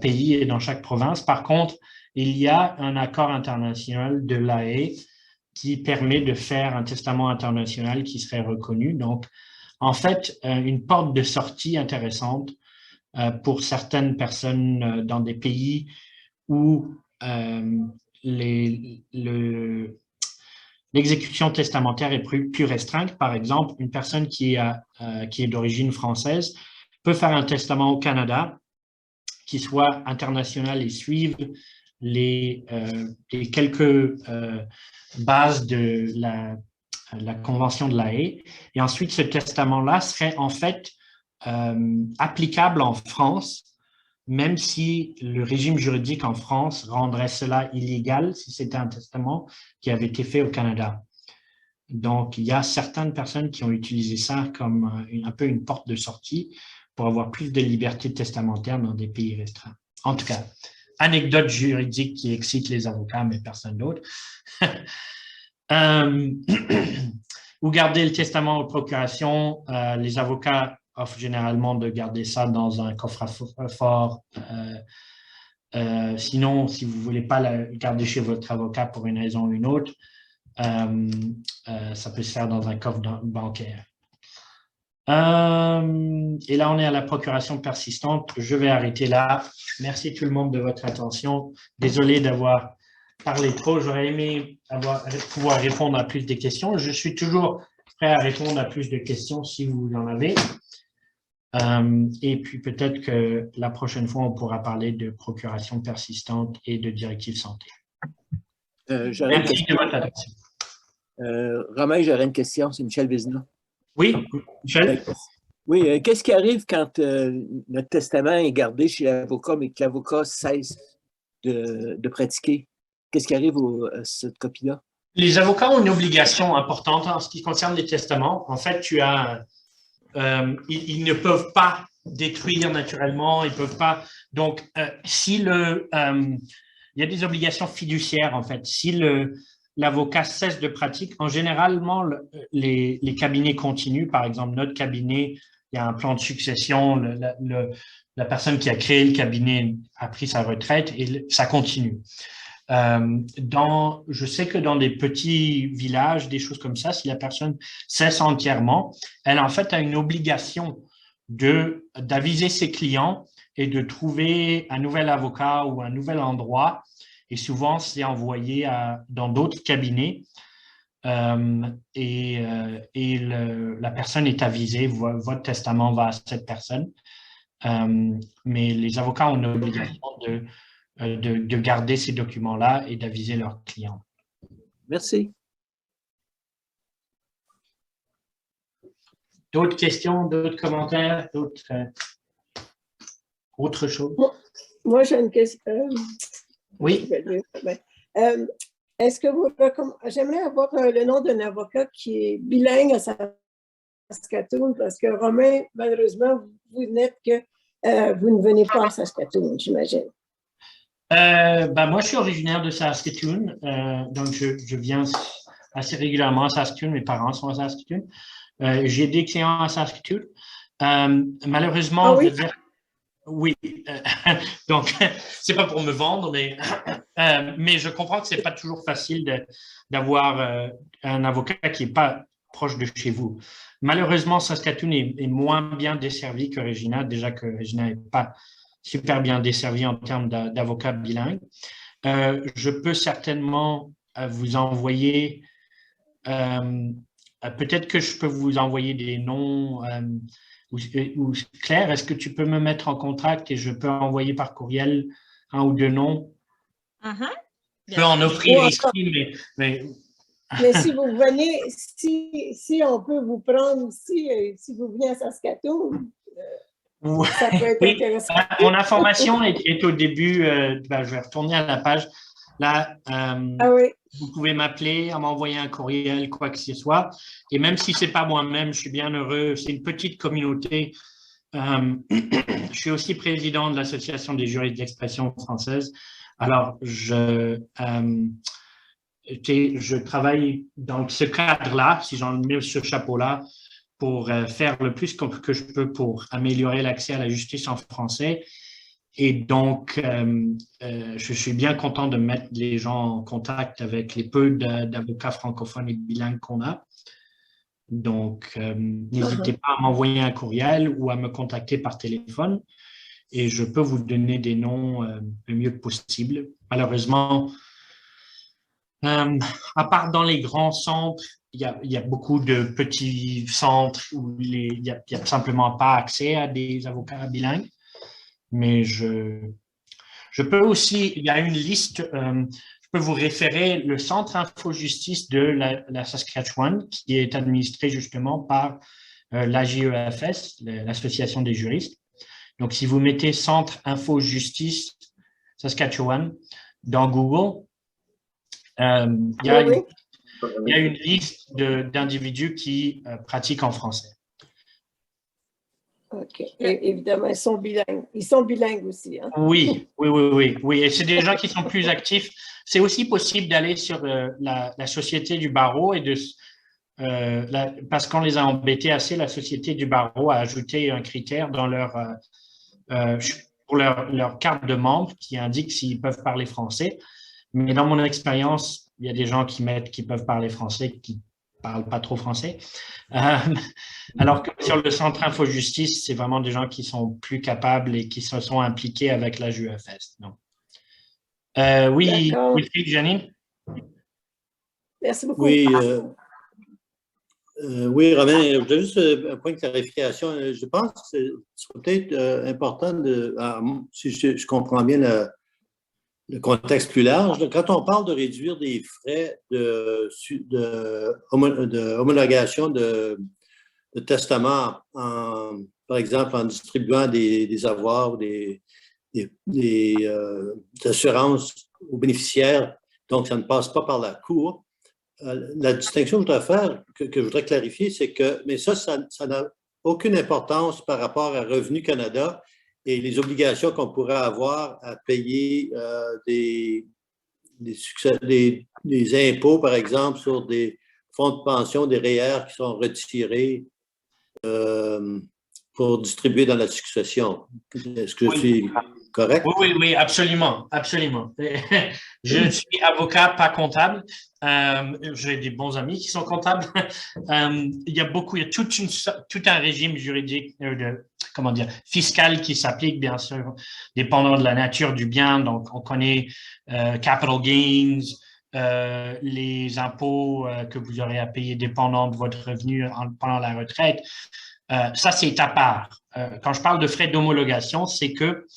Speaker 2: pays et dans chaque province. Par contre, il y a un accord international de l'AE qui permet de faire un testament international qui serait reconnu. Donc, en fait, une porte de sortie intéressante pour certaines personnes dans des pays où l'exécution testamentaire est plus restreinte. Par exemple, une personne qui est d'origine française peut faire un testament au Canada qui soit international et suive les quelques bases de la Convention de l'AE. Et ensuite, ce testament-là serait en fait applicable en France, même si le régime juridique en France rendrait cela illégal si c'était un testament qui avait été fait au Canada. Donc, il y a certaines personnes qui ont utilisé ça comme un peu une porte de sortie pour avoir plus de liberté testamentaire dans des pays restreints. En tout cas, anecdote juridique qui excite les avocats, mais personne d'autre. Ou garder le testament aux procurations, les avocats offre généralement de garder ça dans un coffre-fort. Sinon, si vous ne voulez pas le garder chez votre avocat pour une raison ou une autre, ça peut se faire dans un coffre bancaire. Et là, on est à la procuration persistante. Je vais arrêter là. Merci tout le monde de votre attention. Désolé d'avoir parlé trop. J'aurais aimé pouvoir répondre à plus de questions. Je suis toujours prêt à répondre à plus de questions si vous en avez. Et puis peut-être que la prochaine fois, on pourra parler de procuration persistante et de directive santé.
Speaker 6: Merci
Speaker 2: de votre attention.
Speaker 6: Romain, j'aurais une question. C'est Michel Vézina.
Speaker 2: Oui, Michel?
Speaker 6: Oui, qu'est-ce qui arrive quand notre testament est gardé chez l'avocat, mais que l'avocat cesse de pratiquer? Qu'est-ce qui arrive à cette copie-là?
Speaker 2: Les avocats ont une obligation importante en ce qui concerne les testaments. En fait, ils ne peuvent pas détruire naturellement, ils peuvent pas. Donc, il y a des obligations fiduciaires, en fait. Si l'avocat cesse de pratique, en généralement, les cabinets continuent. Par exemple, notre cabinet, il y a un plan de succession, la personne qui a créé le cabinet a pris sa retraite et ça continue. Je sais que dans des petits villages, des choses comme ça, si la personne cesse entièrement, elle en fait a une obligation d'aviser ses clients et de trouver un nouvel avocat ou un nouvel endroit. Et souvent, c'est envoyé dans d'autres cabinets la personne est avisée, votre testament va à cette personne. Mais les avocats ont une obligation de garder ces documents-là et d'aviser leurs clients.
Speaker 6: Merci.
Speaker 2: D'autres questions, d'autres commentaires, autre chose?
Speaker 3: Moi, j'ai une question.
Speaker 2: Oui.
Speaker 3: Est-ce que j'aimerais avoir le nom d'un avocat qui est bilingue à Saskatoon, parce que Romain, malheureusement, vous n'êtes que vous ne venez pas à Saskatoon, j'imagine.
Speaker 2: Moi, je suis originaire de Saskatoon, donc je viens assez régulièrement à Saskatoon. Mes parents sont à Saskatoon. J'ai des clients à Saskatoon. Malheureusement,
Speaker 3: oui?
Speaker 2: je veux dire, oui. Donc, c'est pas pour me vendre, mais je comprends que c'est pas toujours facile d'avoir un avocat qui est pas proche de chez vous. Malheureusement, Saskatoon est moins bien desservi que Regina, déjà que Regina n'est pas super bien desservi en termes d'avocats bilingues. Je peux certainement vous envoyer, peut-être que je peux vous envoyer des noms, ou Claire, est-ce que tu peux me mettre en contact et je peux envoyer par courriel un ou deux noms? Je peux en offrir ici, mais
Speaker 3: si vous venez, si on peut vous prendre ici, si vous venez à Saskatoon, ça peut être intéressant.
Speaker 2: Mon information est au début, je vais retourner à la page. Là,
Speaker 3: oui.
Speaker 2: Vous pouvez m'appeler, m'envoyer un courriel, quoi que ce soit. Et même si ce n'est pas moi-même, je suis bien heureux. C'est une petite communauté. Je suis aussi président de l'Association des juristes d'expression française. Alors, je travaille dans ce cadre-là, si j'en mets ce chapeau-là, pour faire le plus que je peux pour améliorer l'accès à la justice en français. Et donc, je suis bien content de mettre les gens en contact avec les peu d'avocats francophones et bilingues qu'on a. Donc, n'hésitez pas à m'envoyer un courriel ou à me contacter par téléphone et je peux vous donner des noms le mieux possible. Malheureusement, à part dans les grands centres, il y a beaucoup de petits centres où il n'y a simplement pas accès à des avocats bilingues. Mais je peux aussi, il y a une liste, je peux vous référer le Centre Info Justice de la Saskatchewan, qui est administré justement par l'AJEFS, l'Association des juristes. Donc, si vous mettez Centre Info Justice Saskatchewan dans Google, il y a une liste d'individus qui pratiquent en français.
Speaker 3: OK. Et évidemment, ils sont bilingues. Ils sont bilingues aussi. Hein?
Speaker 2: Oui. Et c'est des gens qui sont plus actifs. C'est aussi possible d'aller sur la Société du barreau et parce qu'on les a embêtés assez, la Société du barreau a ajouté un critère dans pour leur carte de membre qui indique s'ils peuvent parler français. Mais dans mon expérience, il y a des gens qui mettent qu'ils peuvent parler français, qui ne parlent pas trop français. Alors que sur le Centre Info Justice, c'est vraiment des gens qui sont plus capables et qui se sont impliqués avec la JUFS. Donc. Oui, Janine?
Speaker 3: Merci beaucoup.
Speaker 7: Oui, oui, Romain, je voudrais juste un point de clarification. Je pense que ce serait peut-être important si je comprends bien le contexte plus large. Quand on parle de réduire des frais d'homologation de testament, par exemple en distribuant des avoirs ou des assurances aux bénéficiaires, donc ça ne passe pas par la Cour. La distinction que je dois faire, que je voudrais clarifier, c'est que, mais ça n'a aucune importance par rapport à Revenu Canada et les obligations qu'on pourrait avoir à payer des impôts, par exemple, sur des fonds de pension, des REER qui sont retirés pour distribuer dans la succession. Est-ce que je suis correct?
Speaker 2: Oui, absolument, absolument. Je suis avocat, pas comptable. J'ai des bons amis qui sont comptables. Il y a tout un régime juridique, fiscal qui s'applique, bien sûr, dépendant de la nature du bien. Donc, on connaît capital gains, les impôts que vous aurez à payer dépendant de votre revenu pendant la retraite. Ça, c'est à part. Quand je parle de frais d'homologation, c'est que,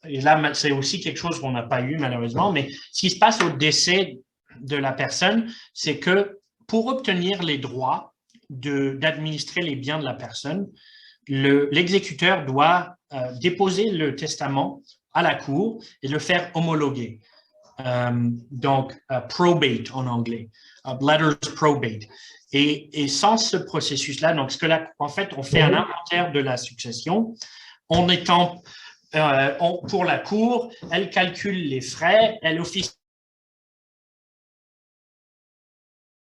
Speaker 2: et là, c'est aussi quelque chose qu'on n'a pas eu malheureusement, mais ce qui se passe au décès de la personne, c'est que pour obtenir les droits d'administrer les biens de la personne, l'exécuteur doit déposer le testament à la cour et le faire homologuer. Donc, probate en anglais, letters probate. Et sans ce processus-là, donc en fait, on fait un inventaire de la succession pour la cour, elle calcule les frais, elle officie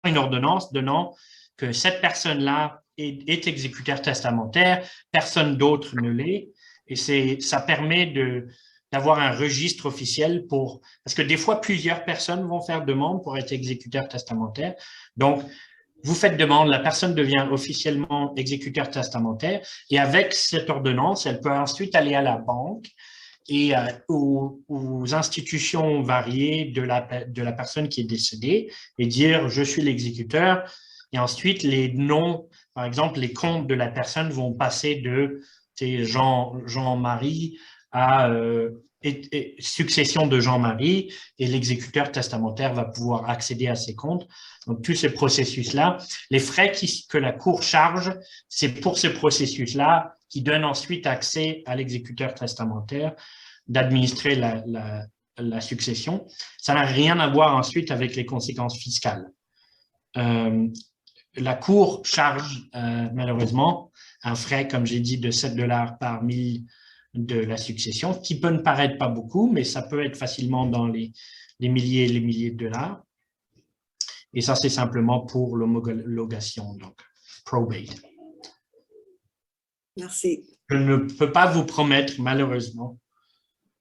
Speaker 2: une ordonnance donnant que cette personne-là est exécuteur testamentaire, personne d'autre ne l'est, et ça permet d'avoir un registre officiel parce que des fois, plusieurs personnes vont faire demande pour être exécuteur testamentaire. Donc, vous faites demande, la personne devient officiellement exécuteur testamentaire et avec cette ordonnance, elle peut ensuite aller à la banque et aux institutions variées de la personne qui est décédée et dire « je suis l'exécuteur » et ensuite les noms, par exemple, les comptes de la personne vont passer de Jean-Marie à succession de Jean-Marie et l'exécuteur testamentaire va pouvoir accéder à ses comptes. Donc, tous ces processus-là, les frais que la Cour charge, c'est pour ce processus-là qui donne ensuite accès à l'exécuteur testamentaire d'administrer la succession. Ça n'a rien à voir ensuite avec les conséquences fiscales. La Cour charge, malheureusement, un frais, comme j'ai dit, de 7 $ par 1000 de la succession, qui peut ne paraître pas beaucoup, mais ça peut être facilement dans les milliers et les milliers de dollars. Et ça, c'est simplement pour l'homologation, donc probate.
Speaker 8: Merci.
Speaker 2: Je ne peux pas vous promettre, malheureusement,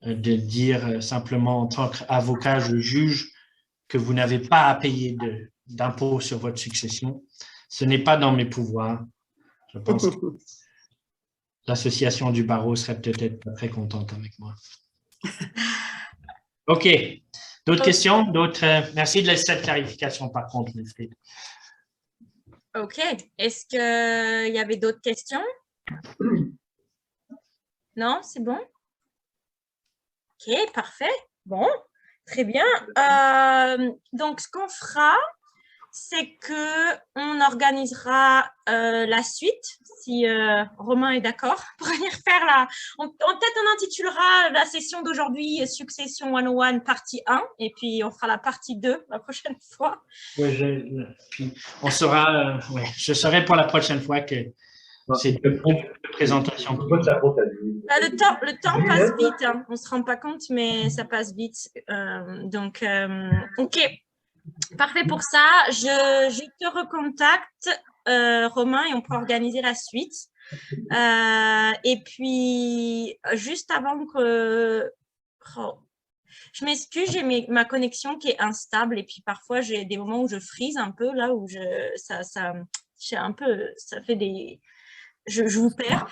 Speaker 2: de dire simplement en tant qu'avocat, je juge que vous n'avez pas à payer d'impôts sur votre succession. Ce n'est pas dans mes pouvoirs. Je pense que l'association du barreau serait peut-être pas très contente avec moi. OK. D'autres questions? Merci de cette clarification, par contre, Wilfried.
Speaker 1: OK. Est-ce qu'il y avait d'autres questions? Non, c'est bon? OK, parfait. Bon, très bien. Donc, ce qu'on fera, c'est qu'on organisera la suite, si Romain est d'accord, pour venir faire peut-être on intitulera la session d'aujourd'hui Succession 101 partie 1, et puis on fera la partie 2 la prochaine fois.
Speaker 2: Oui, puis je saurai pour la prochaine fois que c'est deux présentations.
Speaker 1: Le temps passe vite, hein. On ne se rend pas compte, mais ça passe vite. OK. Parfait pour ça. Je te recontacte, Romain, et on peut organiser la suite. Et puis, juste avant que... Oh, je m'excuse, j'ai ma connexion qui est instable et puis parfois j'ai des moments où je frise un peu, là où ça fait des... Je vous perds.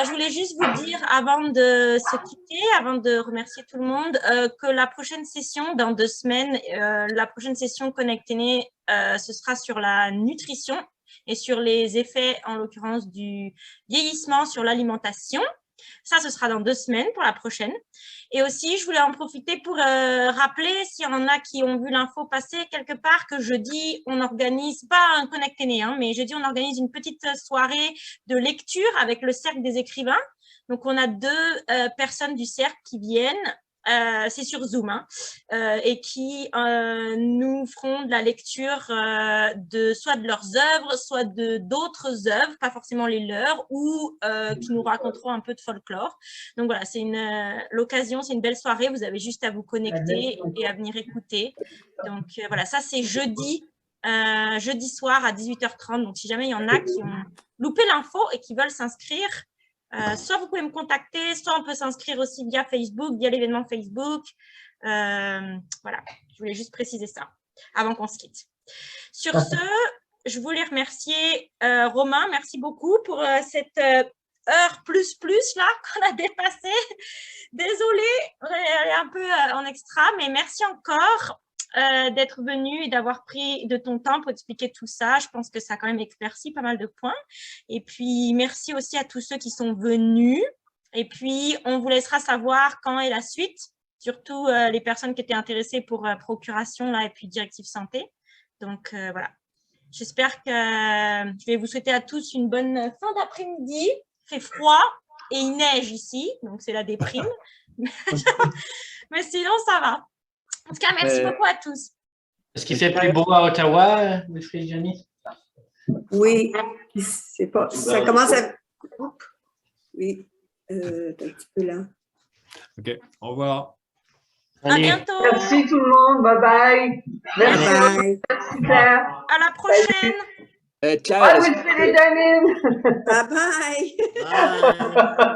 Speaker 1: Je voulais juste vous dire, avant de se quitter, avant de remercier tout le monde, que la prochaine session, dans 2 semaines, la prochaine session Connectez, ce sera sur la nutrition et sur les effets, en l'occurrence, du vieillissement sur l'alimentation. Ça, ce sera dans 2 semaines pour la prochaine. Et aussi, je voulais en profiter pour rappeler, s'il y en a qui ont vu l'info passer quelque part, que jeudi, on organise, pas un Connectez, mais jeudi, on organise une petite soirée de lecture avec le Cercle des écrivains. Donc, on a 2 personnes du Cercle qui viennent. C'est sur Zoom, et qui nous feront de la lecture soit de leurs œuvres, soit d'autres œuvres, pas forcément les leurs, ou qui nous raconteront un peu de folklore. Donc voilà, c'est l'occasion, c'est une belle soirée. Vous avez juste à vous connecter et à venir écouter. Donc voilà, ça c'est jeudi soir à 18h30. Donc si jamais il y en a qui ont loupé l'info et qui veulent s'inscrire, soit vous pouvez me contacter, soit on peut s'inscrire aussi via Facebook, via l'événement Facebook. Voilà, je voulais juste préciser ça avant qu'on se quitte. Sur ce, je voulais remercier Romain, merci beaucoup pour cette heure plus là qu'on a dépassé. Désolée, on est un peu en extra, mais merci encore d'être venu et d'avoir pris de ton temps pour expliquer tout ça. Je pense que ça a quand même éclairci pas mal de points. Et puis, merci aussi à tous ceux qui sont venus. Et puis, on vous laissera savoir quand est la suite, surtout les personnes qui étaient intéressées pour procuration là, et puis directive santé. Donc, voilà. J'espère que je vais vous souhaiter à tous une bonne fin d'après-midi. Il fait froid et il neige ici, donc c'est la déprime. Mais sinon, ça va. En tout cas, merci beaucoup à tous.
Speaker 2: Est-ce qu'il fait plus beau à Ottawa, Wilfrid Gianni?
Speaker 8: Oui, c'est pas. Ça commence à. Oups. Oui, un petit peu là.
Speaker 9: OK. Au revoir.
Speaker 1: À bientôt.
Speaker 5: Merci tout le monde. Bye bye. Merci.
Speaker 8: Bye bye.
Speaker 5: Merci Claire.
Speaker 1: À la prochaine.
Speaker 6: Claire,
Speaker 5: Bye Wilfrid et Janine.
Speaker 8: Bye bye.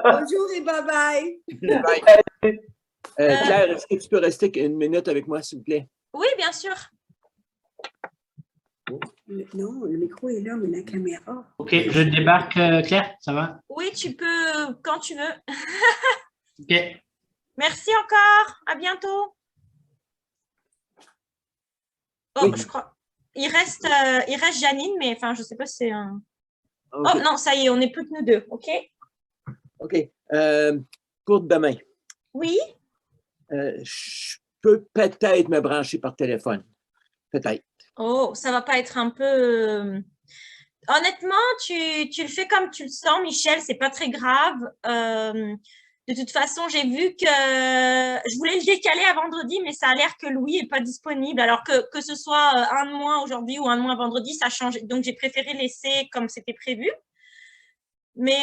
Speaker 8: Bonjour et bye bye.
Speaker 6: bye. Claire, est-ce que tu peux rester 1 minute avec moi, s'il vous plaît?
Speaker 1: Oui, bien sûr.
Speaker 8: Non, le micro est là, mais la caméra.
Speaker 2: OK, je débarque, Claire, ça va?
Speaker 1: Oui, tu peux quand tu veux.
Speaker 2: OK.
Speaker 1: Merci encore. À bientôt. Oh, oui. Je crois. Il reste Janine, mais enfin, je ne sais pas si c'est un... Okay. Oh non, ça y est, on n'est plus que nous 2, OK?
Speaker 6: OK. Pour demain.
Speaker 1: Oui?
Speaker 6: Je peux peut-être me brancher par téléphone. Peut-être.
Speaker 1: Oh, ça ne va pas être un peu... Honnêtement, tu le fais comme tu le sens, Michel, c'est pas très grave. De toute façon, j'ai vu que je voulais le décaler à vendredi, mais ça a l'air que Louis n'est pas disponible. Alors que ce soit un de moins aujourd'hui ou un de moins vendredi, ça change. Donc, j'ai préféré laisser comme c'était prévu. Mais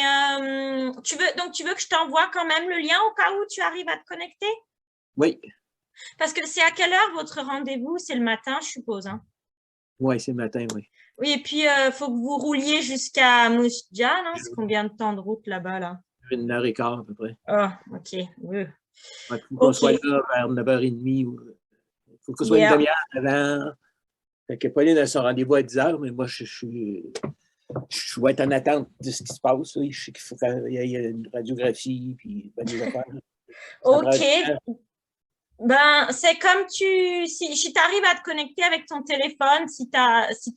Speaker 1: tu veux que je t'envoie quand même le lien au cas où tu arrives à te connecter?
Speaker 6: Oui.
Speaker 1: Parce que c'est à quelle heure votre rendez-vous? C'est le matin, je suppose. Hein?
Speaker 6: Oui, c'est le matin, oui.
Speaker 1: Oui, et puis il faut que vous rouliez jusqu'à Moustia, non? C'est combien de temps de route là-bas, là?
Speaker 6: 1h15 à peu près.
Speaker 1: Ah, OK. Oui.
Speaker 6: Il faut qu'on soit là vers 9h30. Il faut qu'on soit une demi-heure avant. Fait que Pauline a son rendez-vous à 10h, mais moi, je vais être en attente de ce qui se passe. Oui. Je sais qu'il faut qu'il y ait une radiographie puis des affaires.
Speaker 1: OK. Ben, c'est comme si tu arrives à te connecter avec ton téléphone, si tu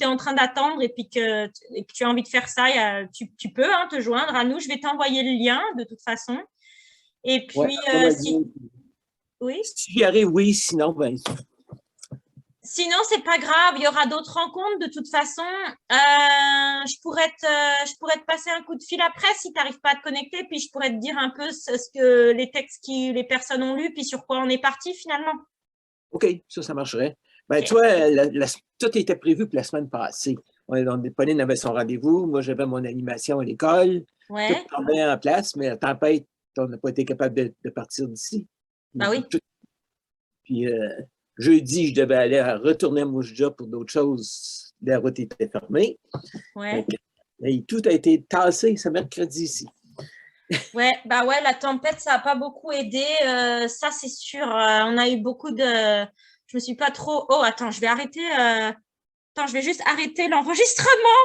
Speaker 1: es en train d'attendre et puis que tu as envie de faire ça, tu peux te joindre à nous. Je vais t'envoyer le lien de toute façon. Et puis, oui.
Speaker 6: Si j'y arrive, oui. Sinon, ben.
Speaker 1: Sinon, c'est pas grave. Il y aura d'autres rencontres de toute façon. Je pourrais te passer un coup de fil après si tu n'arrives pas à te connecter. Puis je pourrais te dire un peu ce que les textes que les personnes ont lus, puis sur quoi on est parti finalement.
Speaker 6: OK, ça marcherait. Ben, okay. Tu vois, tout était prévu pour la semaine passée. Pauline avait son rendez-vous. Moi, j'avais mon animation à l'école.
Speaker 1: Ouais.
Speaker 6: Tout tombait en place, mais la tempête, on n'a pas été capable de partir d'ici.
Speaker 1: Ben oui.
Speaker 6: Puis, Jeudi, je devais aller retourner à Moujja pour d'autres choses. La route était fermée.
Speaker 1: Ouais.
Speaker 6: Et tout a été tassé ce mercredi ici.
Speaker 1: Ouais, bah ouais, la tempête, ça n'a pas beaucoup aidé. Ça, c'est sûr. On a eu beaucoup de. Je me suis pas trop. Oh, attends, je vais arrêter. Attends, je vais juste arrêter l'enregistrement.